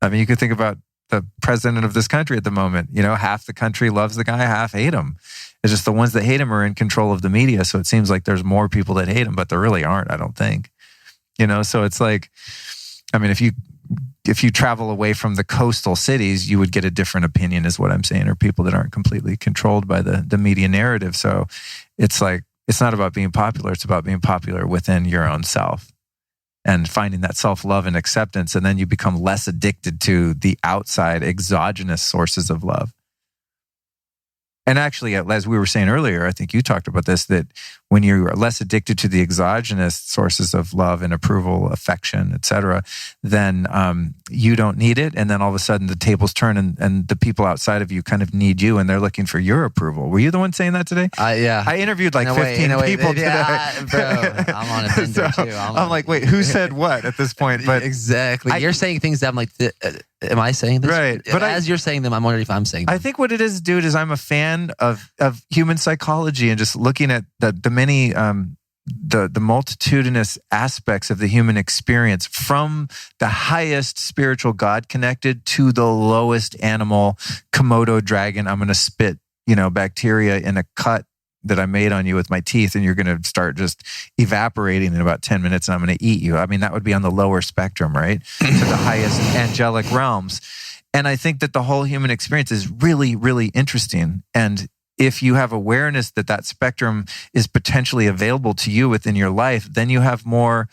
mean, you could think about the president of this country at the moment. Half the country loves the guy, half hate him. It's just the ones that hate him are in control of the media, so it seems like there's more people that hate him, but there really aren't, I don't think. So it's like, I mean, if you travel away from the coastal cities, you would get a different opinion is what I'm saying, or people that aren't completely controlled by the media narrative. So it's like, it's not about being popular. It's about being popular within your own self and finding that self-love and acceptance. And then you become less addicted to the outside exogenous sources of love. And actually, as we were saying earlier, I think you talked about this, that when you're less addicted to the exogenous sources of love and approval, affection, etc., then you don't need it. And then all of a sudden the tables turn and the people outside of you kind of need you and they're looking for your approval. Were you the one saying that today? Yeah. I interviewed like 15 people today. Yeah, bro, I'm on a bender too. I'm like, wait, who said what at this point? But exactly. You're saying things that I'm like, Am I saying this? Right. But as you're saying them, I'm wondering if I'm saying them. I think what it is, dude, is I'm a fan of human psychology and just looking at the many, the multitudinous aspects of the human experience, from the highest spiritual God connected to the lowest animal, Komodo dragon. I'm going to spit, bacteria in a cut that I made on you with my teeth, and you're going to start just evaporating in about 10 minutes, and I'm going to eat you. I mean, that would be on the lower spectrum, right? To the highest angelic realms. And I think that the whole human experience is really, really interesting. And if you have awareness that that spectrum is potentially available to you within your life, then you have more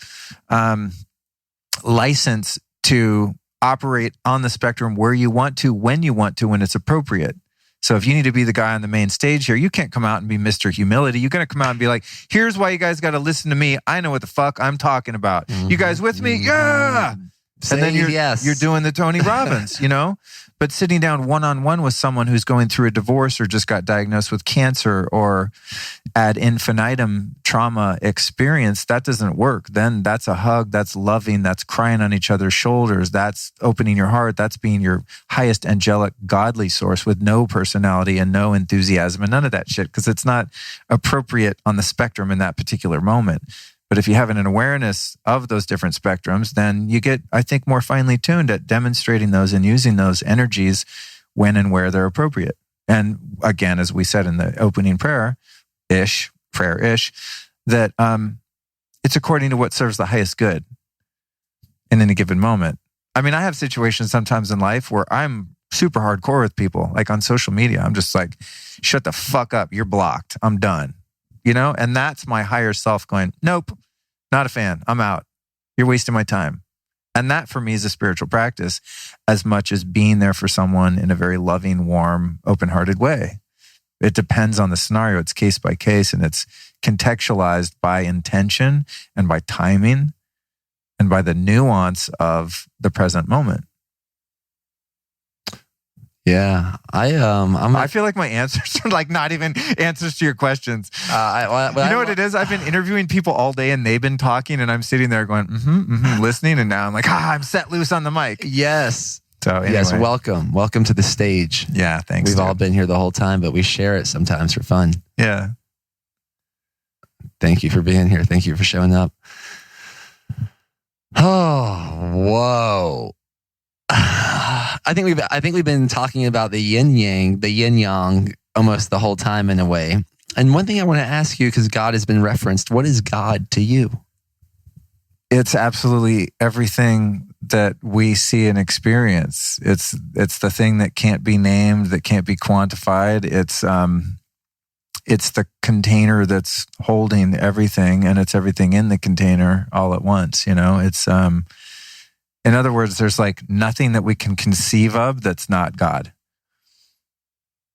license to operate on the spectrum where you want to, when you want to, when it's appropriate. So if you need to be the guy on the main stage here, you can't come out and be Mr. Humility. You're going to come out and be like, here's why you guys got to listen to me. I know what the fuck I'm talking about. Mm-hmm. You guys with me? Yeah. And then you're doing the Tony Robbins, But sitting down one-on-one with someone who's going through a divorce or just got diagnosed with cancer or ad infinitum trauma experience, that doesn't work. Then that's a hug, that's loving, that's crying on each other's shoulders, that's opening your heart, that's being your highest angelic godly source with no personality and no enthusiasm and none of that shit, because it's not appropriate on the spectrum in that particular moment. But if you have an awareness of those different spectrums, then you get, I think, more finely tuned at demonstrating those and using those energies when and where they're appropriate. And again, as we said in the opening prayer-ish, that it's according to what serves the highest good in any given moment. I mean, I have situations sometimes in life where I'm super hardcore with people, like on social media. I'm just like, shut the fuck up, you're blocked, I'm done. And that's my higher self going, nope, not a fan. I'm out. You're wasting my time. And that for me is a spiritual practice as much as being there for someone in a very loving, warm, open-hearted way. It depends on the scenario. It's case by case, and it's contextualized by intention and by timing and by the nuance of the present moment. Yeah, I feel like my answers are like not even answers to your questions. You know what it is? I've been interviewing people all day and they've been talking and I'm sitting there going, listening. And now I'm like, I'm set loose on the mic. Yes. So anyway. Yes, welcome to the stage. Yeah, thanks. We've all been here the whole time, but we share it sometimes for fun. Yeah. Thank you for being here. Thank you for showing up. Oh, whoa. I think we've been talking about the yin yang almost the whole time in a way. And one thing I want to ask you, because God has been referenced, what is God to you? It's absolutely everything that we see and experience. It's the thing that can't be named, that can't be quantified. It's the container that's holding everything, and it's everything in the container all at once. It's in other words, there's like nothing that we can conceive of that's not God.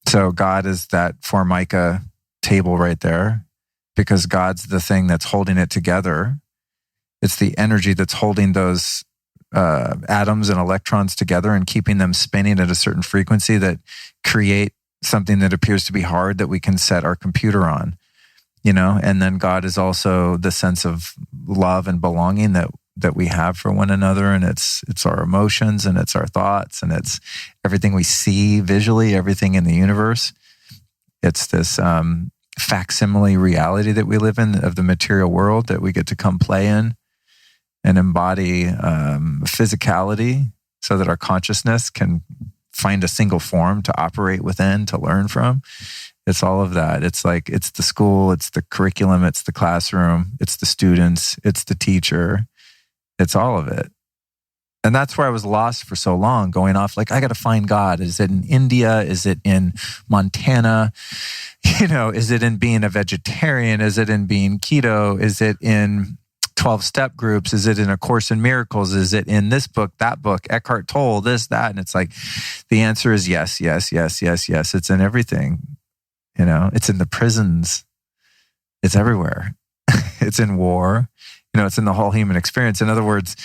So God is that Formica table right there, because God's the thing that's holding it together. It's the energy that's holding those atoms and electrons together and keeping them spinning at a certain frequency that create something that appears to be hard that we can set our computer on, and then God is also the sense of love and belonging that we have for one another, and it's our emotions, and it's our thoughts, and it's everything we see visually, everything in the universe. It's this facsimile reality that we live in of the material world that we get to come play in and embody physicality so that our consciousness can find a single form to operate within, to learn from. It's all of that. It's like, it's the school, it's the curriculum, it's the classroom, it's the students, it's the teacher. It's all of it. And that's where I was lost for so long, going off like, I got to find God. Is it in India? Is it in Montana? Is it in being a vegetarian? Is it in being keto? Is it in 12-step groups? Is it in A Course in Miracles? Is it in this book, that book, Eckhart Tolle, this, that? And it's like, the answer is yes, yes, yes, yes, yes. It's in everything. It's in the prisons. It's everywhere. It's in war. It's in the whole human experience. In other words,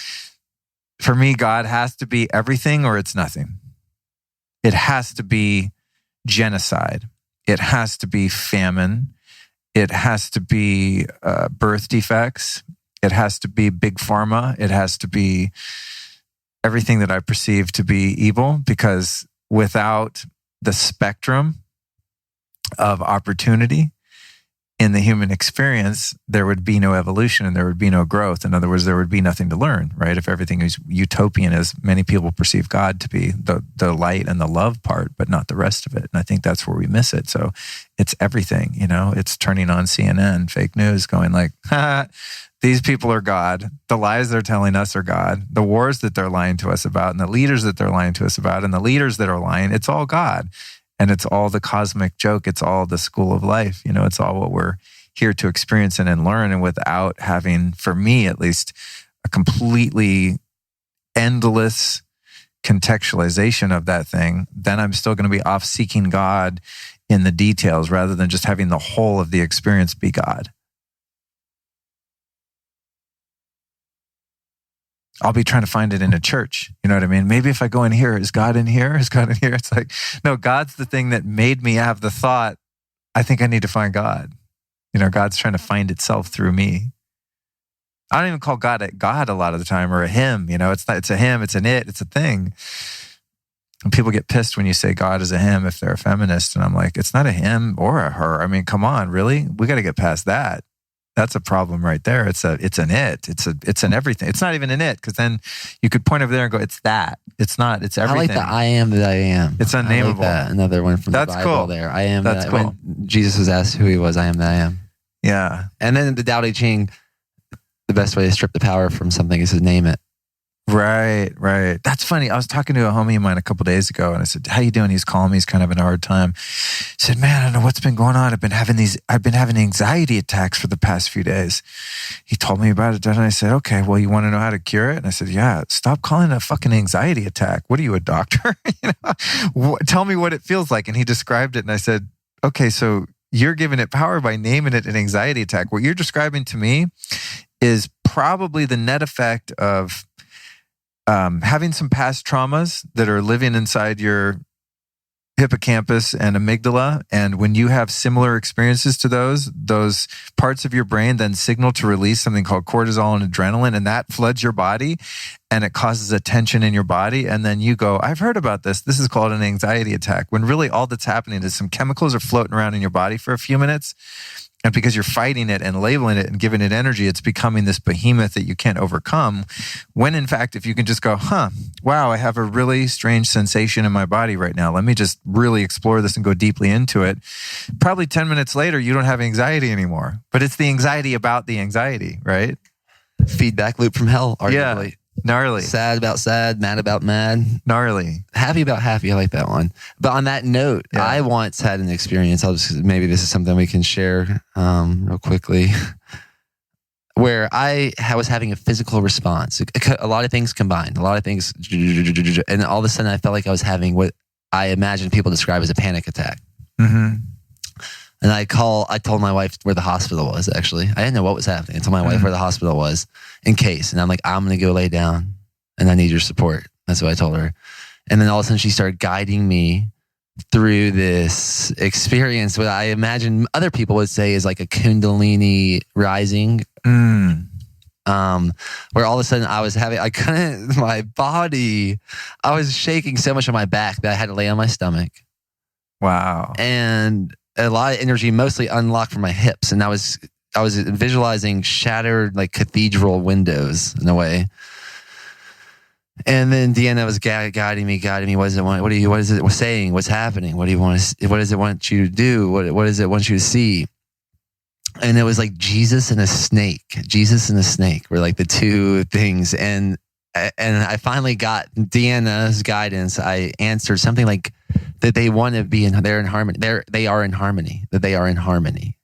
for me, God has to be everything or it's nothing. It has to be genocide. It has to be famine. It has to be birth defects. It has to be big pharma. It has to be everything that I perceive to be evil, because without the spectrum of opportunity in the human experience, there would be no evolution and there would be no growth. In other words, there would be nothing to learn, right? If everything is utopian, as many people perceive God to be, the light and the love part, but not the rest of it. And I think that's where we miss it. So it's everything, it's turning on CNN, fake news, going like, these people are God. The lies they're telling us are God. The wars that they're lying to us about and the leaders that they're lying to us about and the leaders that are lying, it's all God. And it's all the cosmic joke. It's all the school of life. It's all what we're here to experience and learn. And without having, for me at least, a completely endless contextualization of that thing, then I'm still going to be off seeking God in the details rather than just having the whole of the experience be God. I'll be trying to find it in a church. You know what I mean? Maybe if I go in here, is God in here? Is God in here? It's like, no, God's the thing that made me have the thought, I think I need to find God. God's trying to find itself through me. I don't even call God a lot of the time, or a him. It's a him, it's an it, it's a thing. And people get pissed when you say God is a him if they're a feminist. And I'm like, it's not a him or a her. I mean, come on, really? We got to get past that. That's a problem right there. It's an it. It's an everything. It's not even an it, because then you could point over there and go, it's that. It's not. It's everything. I like the I am that I am. It's unnameable. I like that. Another one from the Bible cool. There. I am That's that. cool. When Jesus was asked who he was, I am that I am. Yeah. And then the Tao Te Ching, the best way to strip the power from something is to name it. Right. That's funny. I was talking to a homie of mine a couple of days ago, and I said, "How you doing?" He's calling me. He's kind of having a hard time. He said, "Man, I don't know what's been going on. I've been having anxiety attacks for the past few days." He told me about it, and I said, "Okay, well, you want to know how to cure it?" And I said, "Yeah. Stop calling it a fucking anxiety attack. What are you, a doctor? Tell me what it feels like." And he described it, and I said, "Okay, so you're giving it power by naming it an anxiety attack. What you're describing to me is probably the net effect of having some past traumas that are living inside your hippocampus and amygdala. And when you have similar experiences to those parts of your brain then signal to release something called cortisol and adrenaline, and that floods your body and it causes a tension in your body. And then you go, I've heard about this. This is called an anxiety attack. When really all that's happening is some chemicals are floating around in your body for a few minutes. And because you're fighting it and labeling it and giving it energy, it's becoming this behemoth that you can't overcome. When in fact, if you can just go, wow, I have a really strange sensation in my body right now. Let me just really explore this and go deeply into it. Probably 10 minutes later, you don't have anxiety anymore. But it's the anxiety about the anxiety, right? Feedback loop from hell, arguably. Yeah. Gnarly. Sad about sad, mad about mad. Gnarly. Happy about happy. I like that one. But on that note, yeah. I once had an experience. Maybe this is something we can share real quickly, where I was having a physical response. A lot of things combined. A lot of things. And all of a sudden I felt like I was having what I imagine people describe as a panic attack. Mm-hmm. And I told my wife where the hospital was, actually. I didn't know what was happening. I told my wife where the hospital was in case. And I'm like, I'm going to go lay down and I need your support. That's what I told her. And then all of a sudden she started guiding me through this experience, what I imagine other people would say is like a Kundalini rising. Where all of a sudden I was shaking so much on my back that I had to lay on my stomach. Wow. And a lot of energy mostly unlocked from my hips. And I was visualizing shattered like cathedral windows in a way. And then Deanna was guiding me. What does it want? What is it saying? What's happening? What does it want you to do? What does it want you to see? And it was like Jesus and a snake were like the two things. And I finally got Deanna's guidance. I answered something like that they want to be they're in harmony. They are in harmony. That they are in harmony.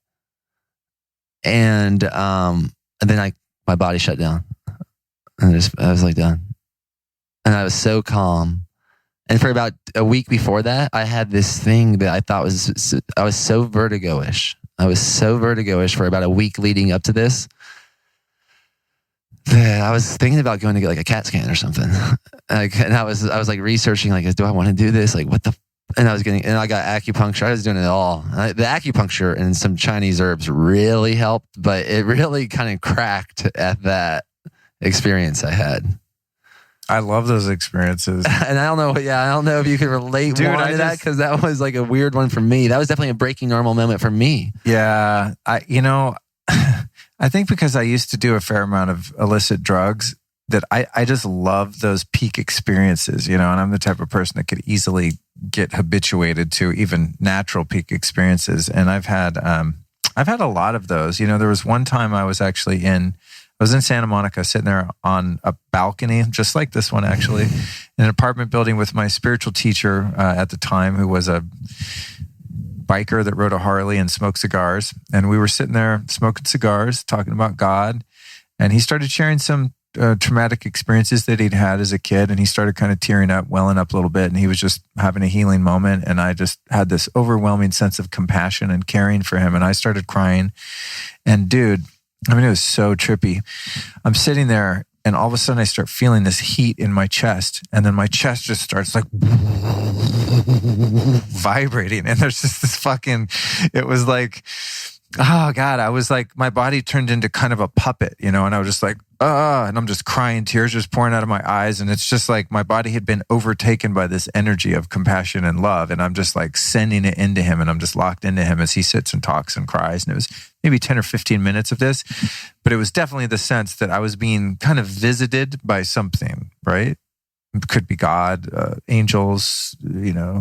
And then my body shut down. And I was like done. And I was so calm. And for about a week before that, I had this thing that I thought I was so vertigo-ish. I was so vertigo-ish for about a week leading up to this. I was thinking about going to get like a CAT scan or something. And I was like researching, like, do I want to do this? Like, what the? And I got acupuncture. I was doing it all. The acupuncture and some Chinese herbs really helped, but it really kind of cracked at that experience I had. I love those experiences. And I don't know if you can relate to that, because that was like a weird one for me. That was definitely a breaking normal moment for me. Yeah. I think because I used to do a fair amount of illicit drugs, that I just love those peak experiences, and I'm the type of person that could easily get habituated to even natural peak experiences. And I've had a lot of those. There was one time I was in Santa Monica, sitting there on a balcony, just like this one actually, in an apartment building with my spiritual teacher at the time, who was a biker that rode a Harley and smoked cigars. And we were sitting there smoking cigars, talking about God. And he started sharing some traumatic experiences that he'd had as a kid. And he started kind of tearing up, welling up a little bit. And he was just having a healing moment. And I just had this overwhelming sense of compassion and caring for him. And I started crying. And dude, it was so trippy. I'm sitting there and all of a sudden I start feeling this heat in my chest. And then my chest just starts like vibrating. And there's just this it was like, oh God, I was like, my body turned into kind of a puppet, and I was just like, and I'm just crying, tears just pouring out of my eyes. And it's just like my body had been overtaken by this energy of compassion and love. And I'm just like sending it into him. And I'm just locked into him as he sits and talks and cries. And it was maybe 10 or 15 minutes of this, but it was definitely the sense that I was being kind of visited by something, right? It could be God, angels,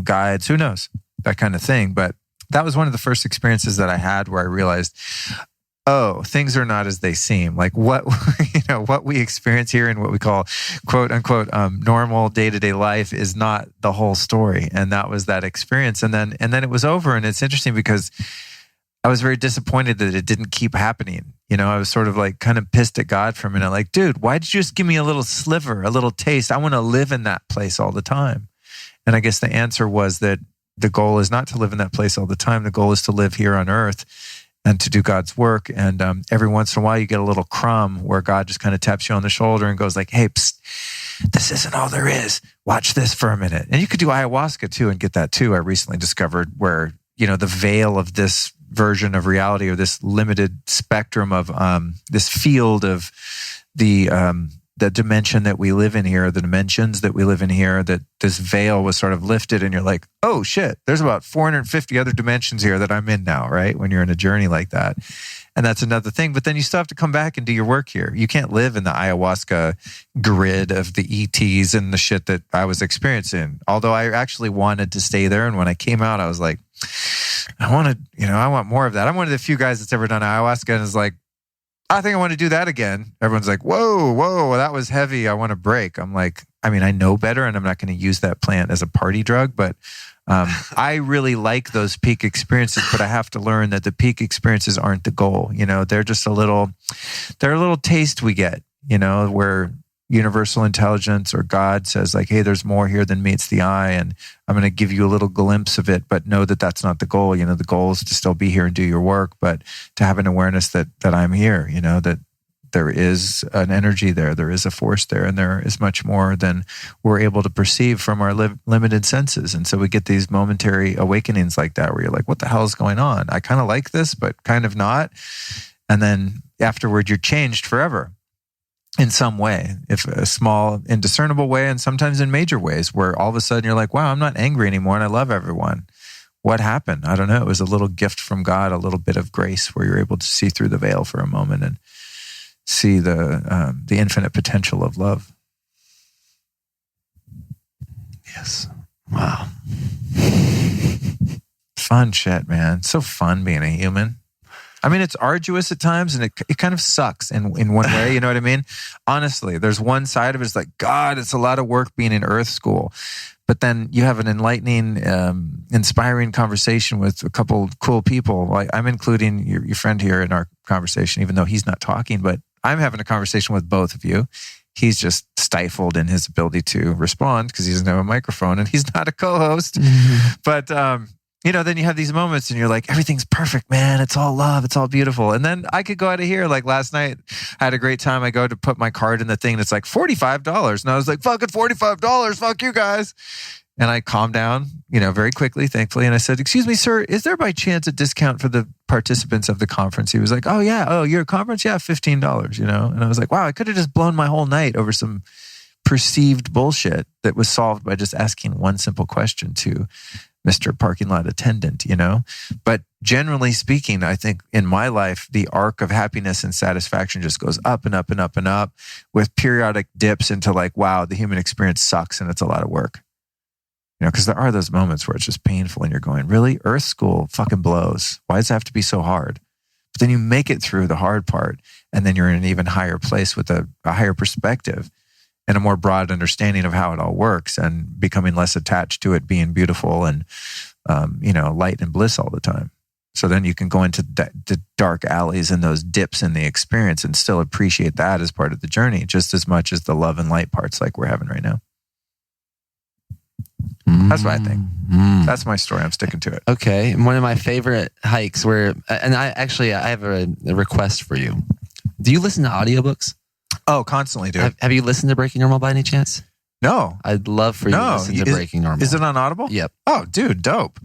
guides, who knows, that kind of thing. But that was one of the first experiences that I had where I realized, oh, things are not as they seem. Like what we experience here in what we call quote unquote normal day-to-day life is not the whole story. And that was that experience. And then it was over. And it's interesting because I was very disappointed that it didn't keep happening. I was sort of like kind of pissed at God for a minute. Like, dude, why'd you just give me a little sliver, a little taste? I want to live in that place all the time. And I guess the answer was that the goal is not to live in that place all the time. The goal is to live here on earth and to do God's work. And every once in a while, you get a little crumb where God just kind of taps you on the shoulder and goes like, hey, psst, this isn't all there is. Watch this for a minute. And you could do ayahuasca too and get that too. I recently discovered where, the veil of this version of reality, or this limited spectrum of this field of the dimension that we live in here, the dimensions that we live in here, that this veil was sort of lifted and you're like, oh shit, there's about 450 other dimensions here that I'm in now, right? When you're in a journey like that. And that's another thing. But then you still have to come back and do your work here. You can't live in the ayahuasca grid of the ETs and the shit that I was experiencing. Although I actually wanted to stay there. And when I came out, I was like, I want more of that. I'm one of the few guys that's ever done ayahuasca and is like, I think I want to do that again. Everyone's like, whoa, that was heavy. I want to break. I'm like, I know better and I'm not going to use that plant as a party drug, but I really like those peak experiences, but I have to learn that the peak experiences aren't the goal. They're just a little taste we get, where universal intelligence or God says like, hey, there's more here than meets the eye. And I'm going to give you a little glimpse of it, but know that that's not the goal. The goal is to still be here and do your work, but to have an awareness that I'm here, that there is an energy there, there is a force there, and there is much more than we're able to perceive from our limited senses. And so we get these momentary awakenings like that, where you're like, what the hell is going on? I kind of like this, but kind of not. And then afterward, you're changed forever. In some way, if a small, indiscernible way, and sometimes in major ways, where all of a sudden you're like, wow, I'm not angry anymore and I love everyone. What happened? I don't know. It was a little gift from God, a little bit of grace where you're able to see through the veil for a moment and see the infinite potential of love. Yes. Wow. Fun shit, man. So fun being a human. It's arduous at times and it kind of sucks in one way, you know what I mean? Honestly, there's one side of it is like, God, it's a lot of work being in Earth School. But then you have an enlightening, inspiring conversation with a couple cool people. Like I'm including your friend here in our conversation, even though he's not talking, but I'm having a conversation with both of you. He's just stifled in his ability to respond because he doesn't have a microphone and he's not a co-host. Mm-hmm. But, then you have these moments and you're like, everything's perfect, man. It's all love. It's all beautiful. And then I could go out of here. Like last night, I had a great time. I go to put my card in the thing. And it's like $45. And I was like, fucking $45. Fuck you guys. And I calmed down, very quickly, thankfully. And I said, excuse me, sir, is there by chance a discount for the participants of the conference? He was like, oh yeah. Oh, your conference? Yeah, $15, And I was like, wow, I could have just blown my whole night over some perceived bullshit that was solved by just asking one simple question to Mr. Parking Lot Attendant, But generally speaking, I think in my life, the arc of happiness and satisfaction just goes up and up and up and up with periodic dips into like, wow, the human experience sucks and it's a lot of work. Because there are those moments where it's just painful and you're going, really? Earth school fucking blows. Why does it have to be so hard? But then you make it through the hard part and then you're in an even higher place with a higher perspective and a more broad understanding of how it all works and becoming less attached to it being beautiful and, light and bliss all the time. So then you can go into the dark alleys and those dips in the experience and still appreciate that as part of the journey, just as much as the love and light parts like we're having right now. That's what I think. That's my story. I'm sticking to it. Okay. And one of my favorite hikes and I have a request for you. Do you listen to audiobooks? Oh, constantly, dude. Have you listened to Breaking Normal by any chance? No. I'd love for you to listen to Breaking Normal. Is it on Audible? Yep. Oh, dude, dope.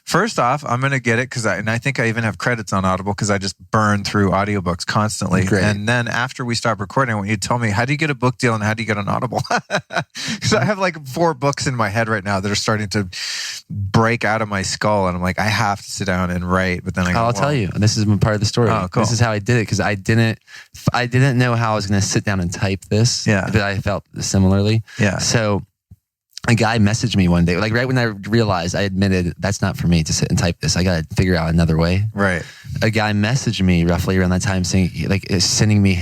First off, I'm going to get it because I think I even have credits on Audible because I just burn through audiobooks constantly. Great. And then after we stop recording, I want you to tell me, how do you get a book deal and how do you get on Audible? Because I have like 4 books in my head right now that are starting to break out of my skull. And I'm like, I have to sit down and write. But then I'll tell you, this is part of the story. Oh, cool. This is how I did it because I didn't know how I was going to sit down and type this. Yeah. But I felt similarly. Yeah. So a guy messaged me one day, like right when I realized I admitted that's not for me to sit and type this. I got to figure out another way. Right. A guy messaged me roughly around that time saying, like, sending me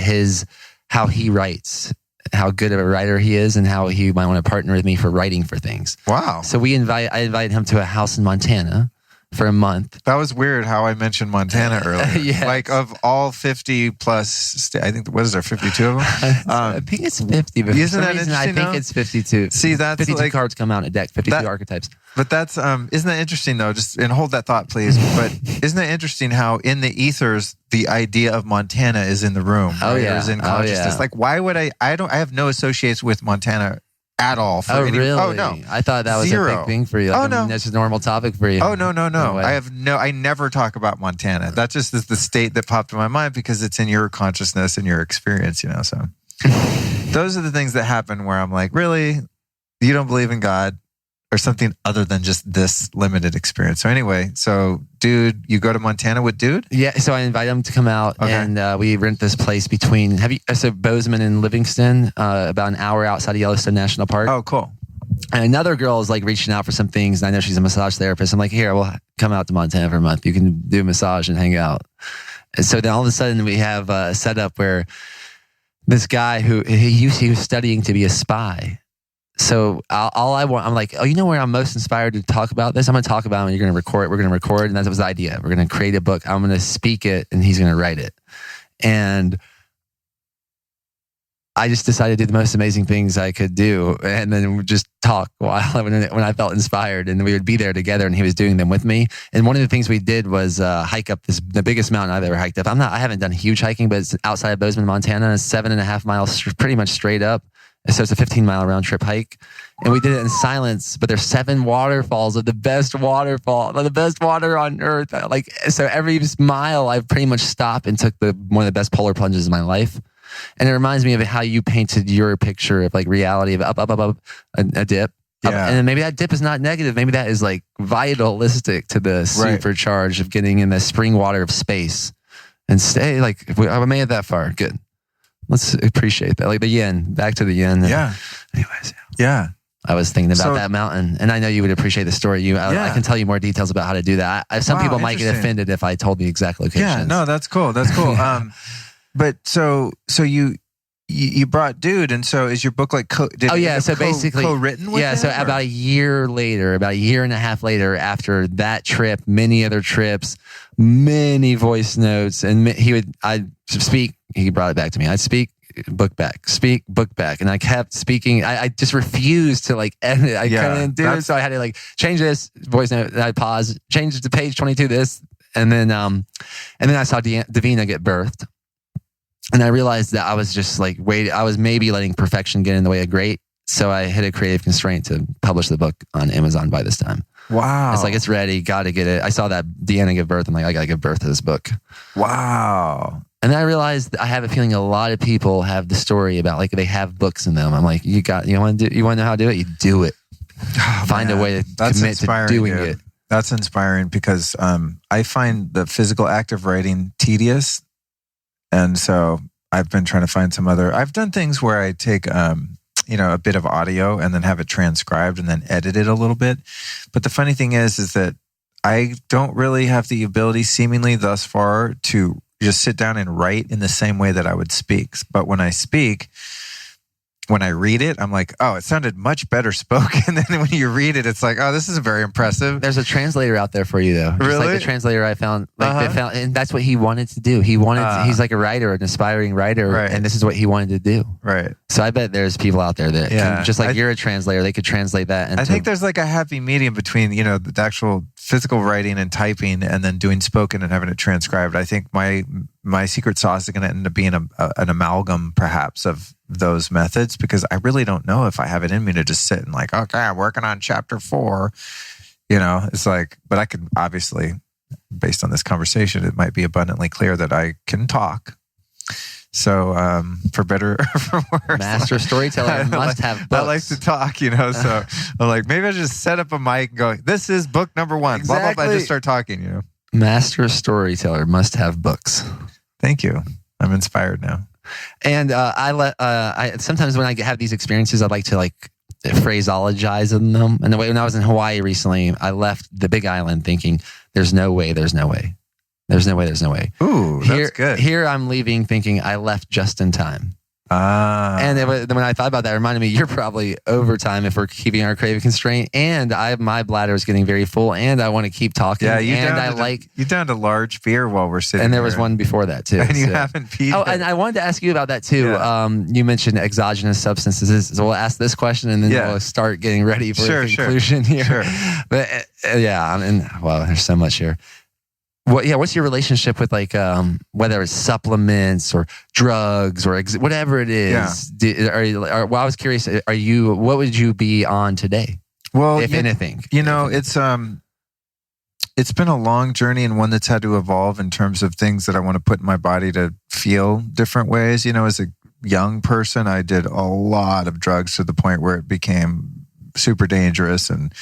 how he writes, how good of a writer he is, and how he might want to partner with me for writing for things. Wow. So I invited him to a house in Montana for a month. That was weird how I mentioned Montana earlier. Yes. Like of all 50 plus, I think, what is there, 52 of them? I think it's 50, but for some reason I think it's 52. See, that's 52 cards come out in a deck, 52 archetypes. But that's, isn't that interesting though? And hold that thought, please. But isn't that interesting how in the ethers, the idea of Montana is in the room? Oh, right? yeah. Or is in consciousness. Yeah. Like, why would I have no associates with Montana at all. Really? Oh, no. I thought that was a big thing for you. Like, no. That's a normal topic for you. Oh, no. I never talk about Montana. That just is the state that popped in my mind because it's in your consciousness and your experience, so. Those are the things that happen where I'm like, really? You don't believe in God or something other than just this limited experience. So anyway, dude, you go to Montana with dude? Yeah, so I invited him to come out and we rent this place between, Bozeman and Livingston, about an hour outside of Yellowstone National Park. Oh, cool. And another girl is like reaching out for some things. And I know she's a massage therapist. I'm like, here, we'll come out to Montana for a month. You can do a massage and hang out. And so then all of a sudden we have a setup where this guy who he was studying to be a spy. So I'm like, oh, you know where I'm most inspired to talk about this? I'm going to talk about it and you're going to record it. We're going to record. And that was the idea. We're going to create a book. I'm going to speak it and he's going to write it. And I just decided to do the most amazing things I could do. And then we'd just talk when I felt inspired, and we would be there together and he was doing them with me. And one of the things we did was hike up the biggest mountain I've ever hiked up. I haven't done huge hiking, but it's outside of Bozeman, Montana. It's 7.5 miles, pretty much straight up. So it's a 15-mile round trip hike. And we did it in silence, but there's 7 waterfalls of the best water on earth. So every mile I pretty much stopped and took one of the best polar plunges of my life. And it reminds me of how you painted your picture of like reality of up, a dip. Yeah. And then maybe that dip is not negative. Maybe that is like vitalistic to the supercharge of getting in the spring water of space and stay I made it that far. Good. Let's appreciate that. Like the yin, back to the yin. Yeah. Anyways. Yeah. I was thinking about that mountain, and I know you would appreciate the story. I can tell you more details about how to do that. Some people might get offended if I told the exact location. Yeah, no, that's cool. That's cool. But so you brought dude, and so is your book like basically co-written with him, so about a year and a half later, after that trip, many other trips, many voice notes, and I'd speak. He brought it back to me. I'd speak, book back, speak, book back, and I kept speaking. I just refused to edit it. I couldn't do it, so I had to change this voice note. And I pause, change it to page 22. This, and then I saw Davina get birthed. And I realized that I was just I was maybe letting perfection get in the way of great. So I hit a creative constraint to publish the book on Amazon by this time. Wow. It's it's ready. Got to get it. I saw that Deanna give birth. I'm like, I got to give birth to this book. Wow. And I realized I have a feeling a lot of people have the story about like they have books in them. I'm like, you want to know how to do it? You do it. Find a way to commit to doing it. That's inspiring because I find the physical act of writing tedious. And so I've been trying to find I've done things where I take, a bit of audio and then have it transcribed and then edit it a little bit. But the funny thing is that I don't really have the ability seemingly thus far to just sit down and write in the same way that I would speak. But when I speak, when I read it, I'm like, oh, it sounded much better spoken. And then when you read it, it's like, oh, this is very impressive. There's a translator out there for you, though. Really? Just like the translator I found, they found, and that's what he wanted to do. He's like a writer, an aspiring writer, right. And this is what he wanted to do. Right. So I bet there's people out there that can, just like you're a translator, they could translate that. I think there's like a happy medium between, the actual physical writing and typing and then doing spoken and having it transcribed. I think my secret sauce is going to end up being an amalgam perhaps of those methods, because I really don't know if I have it in me to just sit and like, okay, I'm working on chapter 4. It's like, but I could obviously, based on this conversation, it might be abundantly clear that I can talk. So for better or for worse, master storyteller must have books. I like to talk, so I'm like, maybe I just set up a mic and go, this is book number 1. Exactly. Blah, blah, blah. I just start talking, Master storyteller must have books. Thank you. I'm inspired now. And I sometimes when I have these experiences, I like to phraseologize in them. And the way when I was in Hawaii recently, I left the Big Island thinking, "There's no way, there's no way, there's no way, there's no way." Ooh, that's good. Here I'm leaving thinking I left just in time. And when I thought about that, it reminded me, you're probably overtime if we're keeping our craving constraint. And my bladder is getting very full, and I want to keep talking. Yeah, you downed a large beer while we're sitting. And there was one before that too. And you haven't peed. Oh, and I wanted to ask you about that too. Yeah. You mentioned exogenous substances, so we'll ask this question and then we'll start getting ready for a conclusion here. Sure. But there's so much here. What's your relationship with whether it's supplements or drugs or whatever it is? Yeah. I was curious. What would you be on today? Well, if anything, it's been a long journey and one that's had to evolve in terms of things that I want to put in my body to feel different ways. As a young person, I did a lot of drugs to the point where it became super dangerous and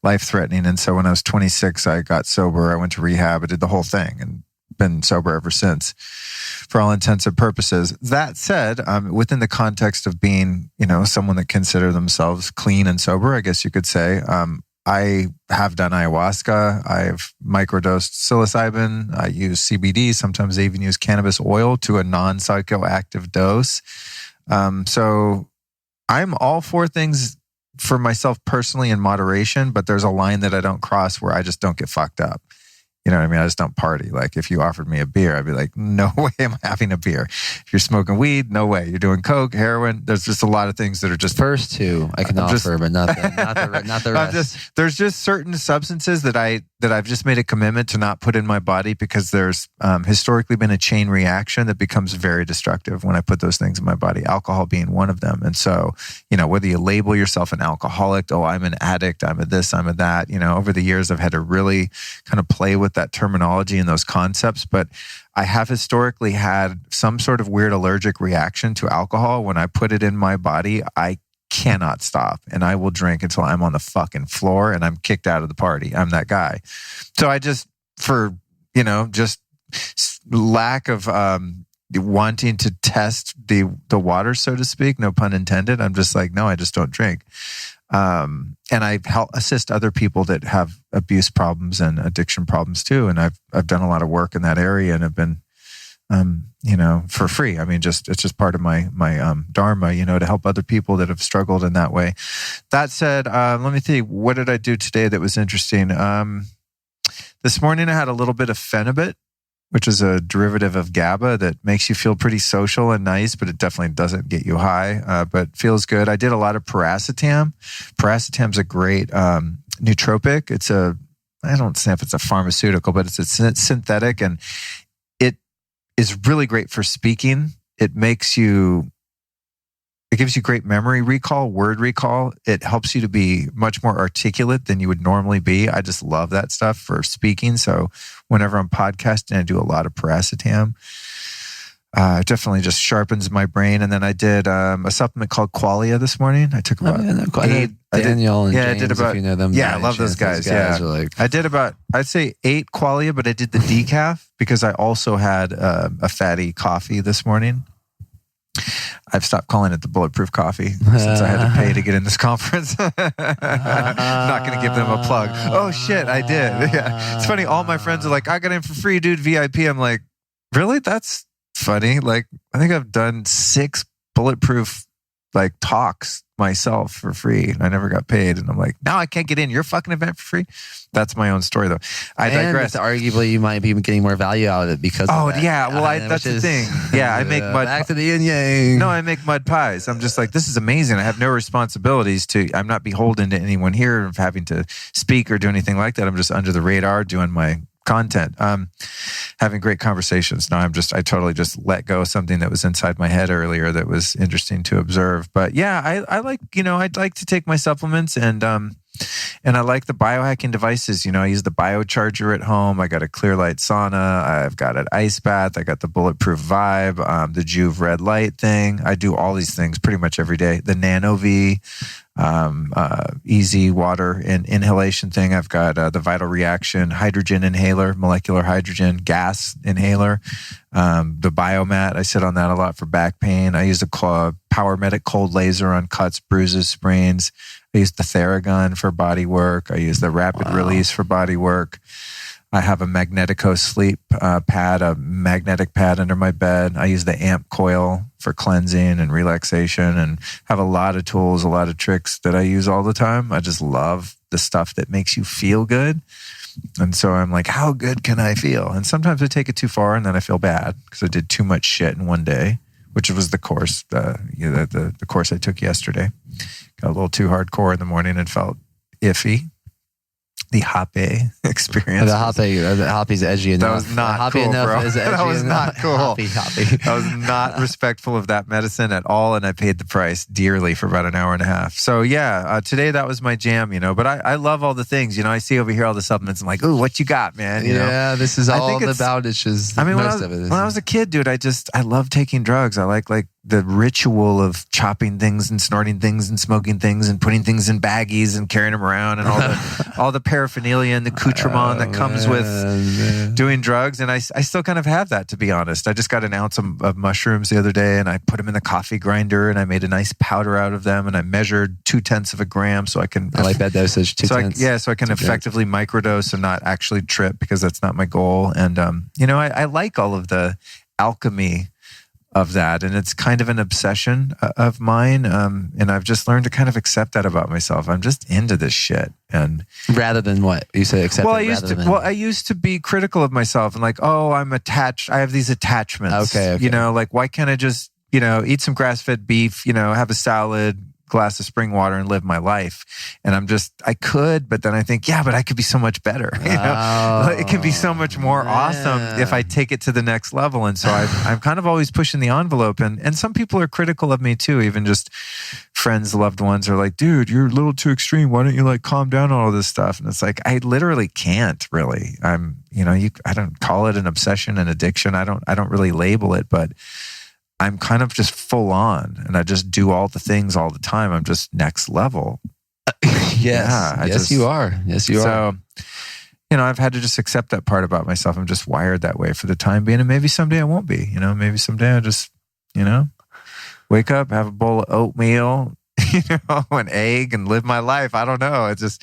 life-threatening. And so when I was 26, I got sober. I went to rehab. I did the whole thing and been sober ever since for all intents and purposes. That said, within the context of being, someone that consider themselves clean and sober, I guess you could say, I have done ayahuasca. I've microdosed psilocybin. I use CBD. Sometimes I even use cannabis oil to a non-psychoactive dose. So I'm all for things for myself personally in moderation, but there's a line that I don't cross where I just don't get fucked up. You know what I mean? I just don't party. Like if you offered me a beer, I'd be like, no way am I having a beer. If you're smoking weed, no way. You're doing coke, heroin. There's just a lot of things that are just first two I can offer, but not the rest. There's just certain substances that I've just made a commitment to not put in my body because there's historically been a chain reaction that becomes very destructive when I put those things in my body. Alcohol being one of them. And so, whether you label yourself an alcoholic, oh, I'm an addict, I'm a this, I'm a that. Over the years, I've had to really kind of play with that terminology and those concepts, but I have historically had some sort of weird allergic reaction to alcohol. When I put it in my body, I cannot stop and I will drink until I'm on the fucking floor and I'm kicked out of the party. I'm that guy. So I just, for, just lack of wanting to test the water, so to speak, no pun intended, I'm just like, no, I just don't drink. And I help assist other people that have abuse problems and addiction problems too. And I've done a lot of work in that area and have been, for free. I mean, it's just part of my dharma, to help other people that have struggled in that way. That said, let me think, what did I do today that was interesting? This morning I had a little bit of phenibut, which is a derivative of GABA that makes you feel pretty social and nice, but it definitely doesn't get you high, but feels good. I did a lot of paracetam. Paracetam's a great nootropic. I don't know if it's a pharmaceutical, but it's a synthetic, and it is really great for speaking. It gives you great memory recall, word recall. It helps you to be much more articulate than you would normally be. I just love that stuff for speaking. So whenever I'm podcasting, I do a lot of paracetam. definitely just sharpens my brain. And then I did a supplement called Qualia this morning. I took about Daniel and James, I did about, if you know them. Yeah, I love those guys. I did about, I'd say 8 Qualia, but I did the decaf because I also had a fatty coffee this morning. I've stopped calling it the bulletproof coffee since I had to pay to get in this conference. I'm not going to give them a plug. Oh shit, I did. Yeah, it's funny. All my friends are like, I got in for free, dude, VIP. I'm like, really? That's funny. Like, I think I've done 6 bulletproof like talks myself for free. I never got paid. And I'm like, now I can't get in your fucking event for free. That's my own story though. I digress. Arguably you might be getting more value out of it because of that. Yeah. Well, that's the thing. Yeah. I make mud. Back to the yin yang. No, I make mud pies. I'm just like, this is amazing. I have no responsibilities I'm not beholden to anyone here of having to speak or do anything like that. I'm just under the radar doing my content, having great conversations. Now I totally just let go of something that was inside my head earlier that was interesting to observe. But yeah, I like, I'd like to take my supplements and I like the biohacking devices. I use the biocharger at home. I got a clear light sauna. I've got an ice bath. I got the bulletproof vibe, the Juve red light thing. I do all these things pretty much every day. The Nano V, easy water and inhalation thing. I've got the Vital Reaction hydrogen inhaler, molecular hydrogen gas inhaler. The Biomat, I sit on that a lot for back pain. I use the PowerMedic cold laser on cuts, bruises, sprains. I use the Theragun for body work. I use the Rapid Release for body work. I have a Magnetico sleep pad, a magnetic pad under my bed. I use the Amp coil for cleansing and relaxation, and have a lot of tools, a lot of tricks that I use all the time. I just love the stuff that makes you feel good. And so I'm like, how good can I feel? And sometimes I take it too far and then I feel bad because I did too much shit in one day, which was the course, the course I took yesterday. Got a little too hardcore in the morning and felt iffy. The Hape experience. The Hape's edgy enough. That was not cool, bro. That was not cool. Hape. I was not respectful of that medicine at all, and I paid the price dearly for about an hour and a half. So yeah, today that was my jam, But I love all the things, I see over here all the supplements. I'm like, ooh, what you got, man? Yeah, this is all the bowdishes. I mean, when I was a kid, dude, I love taking drugs. I like the ritual of chopping things and snorting things and smoking things and putting things in baggies and carrying them around and all the paraphernalia and the accoutrement that comes with doing drugs. And I still kind of have that, to be honest. I just got an ounce of mushrooms the other day and I put them in the coffee grinder and I made a nice powder out of them and I measured 0.2 of a gram so I can... I like that dosage, 0.2. So I can effectively microdose and not actually trip because that's not my goal. And, I like all of the alchemy of that. And it's kind of an obsession of mine. And I've just learned to kind of accept that about myself. I'm just into this shit. And rather than what? You say accept I used to be critical of myself and like, oh, I'm attached. I have these attachments. Okay. Like why can't I just, eat some grass-fed beef, have a salad, glass of spring water and live my life. And I could, but then I think, yeah, but I could be so much better. It can be so much more awesome if I take it to the next level. And so I'm kind of always pushing the envelope. And some people are critical of me too. Even just friends, loved ones are like, dude, you're a little too extreme. Why don't you calm down on all this stuff? And it's like, I literally can't really. I don't call it an obsession, an addiction. I don't really label it, but I'm kind of just full on and I just do all the things all the time. I'm just next level. Yes, you are. So, I've had to just accept that part about myself. I'm just wired that way for the time being. And maybe someday I won't be, maybe someday I just, wake up, have a bowl of oatmeal, an egg and live my life. I don't know. It's just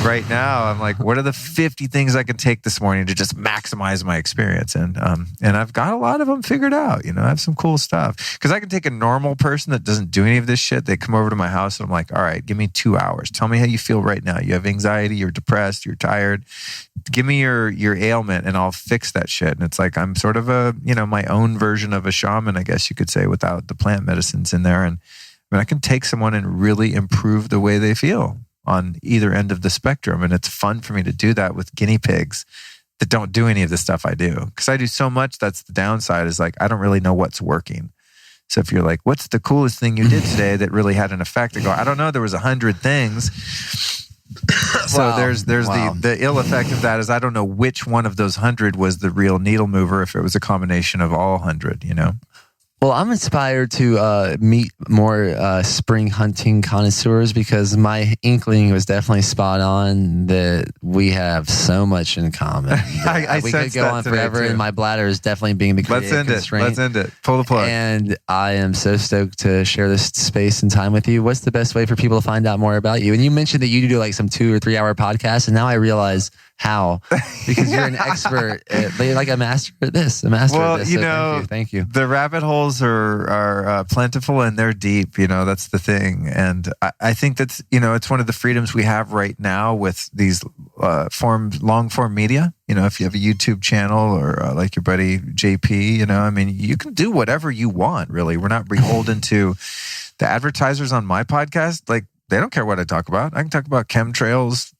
right now I'm like, what are the 50 things I can take this morning to just maximize my experience? And I've got a lot of them figured out. I have some cool stuff because I can take a normal person that doesn't do any of this shit. They come over to my house and I'm like, all right, give me 2 hours. Tell me how you feel right now. You have anxiety, you're depressed, you're tired. Give me your ailment and I'll fix that shit. And it's like, I'm sort of my own version of a shaman, I guess you could say, without the plant medicines in there. And I can take someone and really improve the way they feel on either end of the spectrum. And it's fun for me to do that with guinea pigs that don't do any of the stuff I do. Because I do so much, that's the downside, is like, I don't really know what's working. So if you're like, what's the coolest thing you did today that really had an effect? I go, I don't know, there was 100 things. So Wow. there's the ill effect of that is I don't know which one of those 100 was the real needle mover, if it was a combination of all 100, you know? Well, I'm inspired to meet more spring hunting connoisseurs because my inkling was definitely spot on that we have so much in common. I we could go on forever, and my bladder is definitely being the creative constraint. Let's end it. Pull the plug. And I am so stoked to share this space and time with you. What's the best way for people to find out more about you? And you mentioned that you do like some 2 or 3 hour podcasts, and now I realize how, because you're an expert, like a master at this, a master at this. You so know, thank you. The rabbit holes are plentiful and they're deep. You know, that's the thing. And I think that's, you know, it's one of the freedoms we have right now with these long form media. You know, if you have a YouTube channel or like your buddy JP, you know, I mean, you can do whatever you want, really. We're not beholden to the advertisers on my podcast. Like, they don't care what I talk about. I can talk about chemtrails,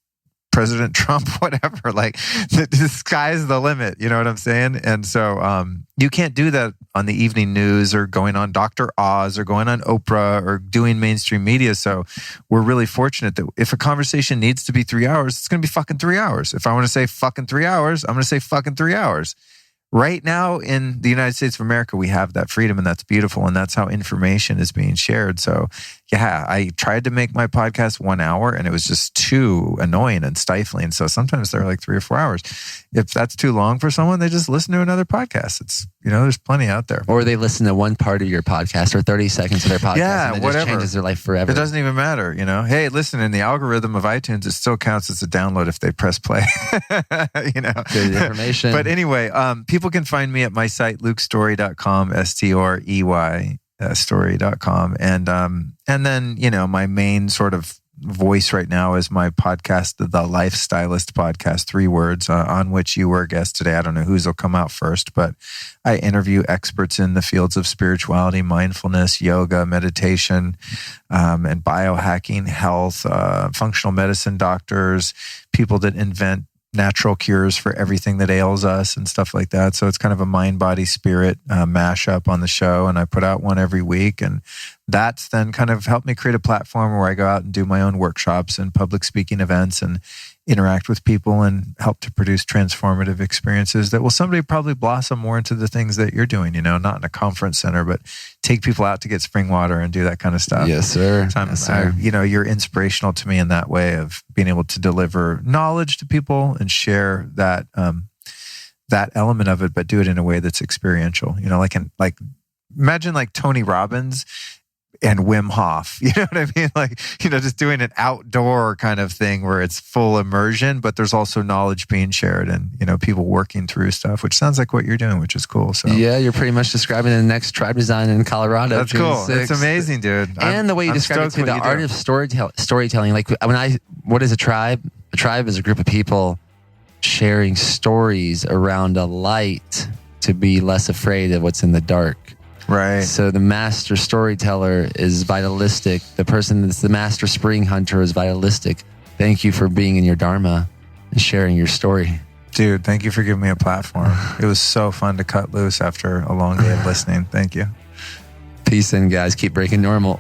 President Trump, whatever. Like, the sky's the limit. You know what I'm saying? And so you can't do that on the evening news or going on Dr. Oz or going on Oprah or doing mainstream media. So we're really fortunate that if a conversation needs to be 3 hours, it's going to be fucking 3 hours. If I want to say fucking 3 hours, I'm going to say fucking 3 hours. Right now in the United States of America, we have that freedom, and that's beautiful. And that's how information is being shared. So yeah, I tried to make my podcast 1 hour and it was just too annoying and stifling. So sometimes they're like 3 or 4 hours. If that's too long for someone, they just listen to another podcast. It's, you know, there's plenty out there. Or they listen to one part of your podcast or 30 seconds of their podcast. Yeah, and it whatever. just changes their life forever. It doesn't even matter, you know. Hey, listen, in the algorithm of iTunes, it still counts as a download if they press play. You know, good information. But anyway, people can find me at my site, lukestorey.com, STOREY, story.com. And then, you know, my main sort of voice right now is my podcast, the Lifestylist Podcast, 3 words, on which you were a guest today. I don't know whose will come out first, but I interview experts in the fields of spirituality, mindfulness, yoga, meditation, and biohacking, health, functional medicine doctors, people that invent natural cures for everything that ails us and stuff like that. So it's kind of a mind, body, spirit mashup on the show. And I put out one every week. And that's then kind of helped me create a platform where I go out and do my own workshops and public speaking events and interact with people and help to produce transformative experiences that will someday probably blossom more into the things that you're doing, you know, not in a conference center, but take people out to get spring water and do that kind of stuff. Yes, sir. Yes, sir. You know, you're inspirational to me in that way of being able to deliver knowledge to people and share that, that element of it, but do it in a way that's experiential, you know, like imagine like Tony Robbins and Wim Hof, you know what I mean? Like, you know, just doing an outdoor kind of thing where it's full immersion, but there's also knowledge being shared and, you know, people working through stuff, which sounds like what you're doing, which is cool. So yeah, you're pretty much describing the next tribe design in Colorado. That's June cool. 6th. It's amazing, dude. And the way you describe it too, the art of storytelling. Like what is a tribe? A tribe is a group of people sharing stories around a light to be less afraid of what's in the dark. Right. So the master storyteller is vitalistic. The person that's the master spring hunter is vitalistic. Thank you for being in your dharma and sharing your story. Dude, thank you for giving me a platform. It was so fun to cut loose after a long day of listening. Thank you. Peace in, guys. Keep breaking normal.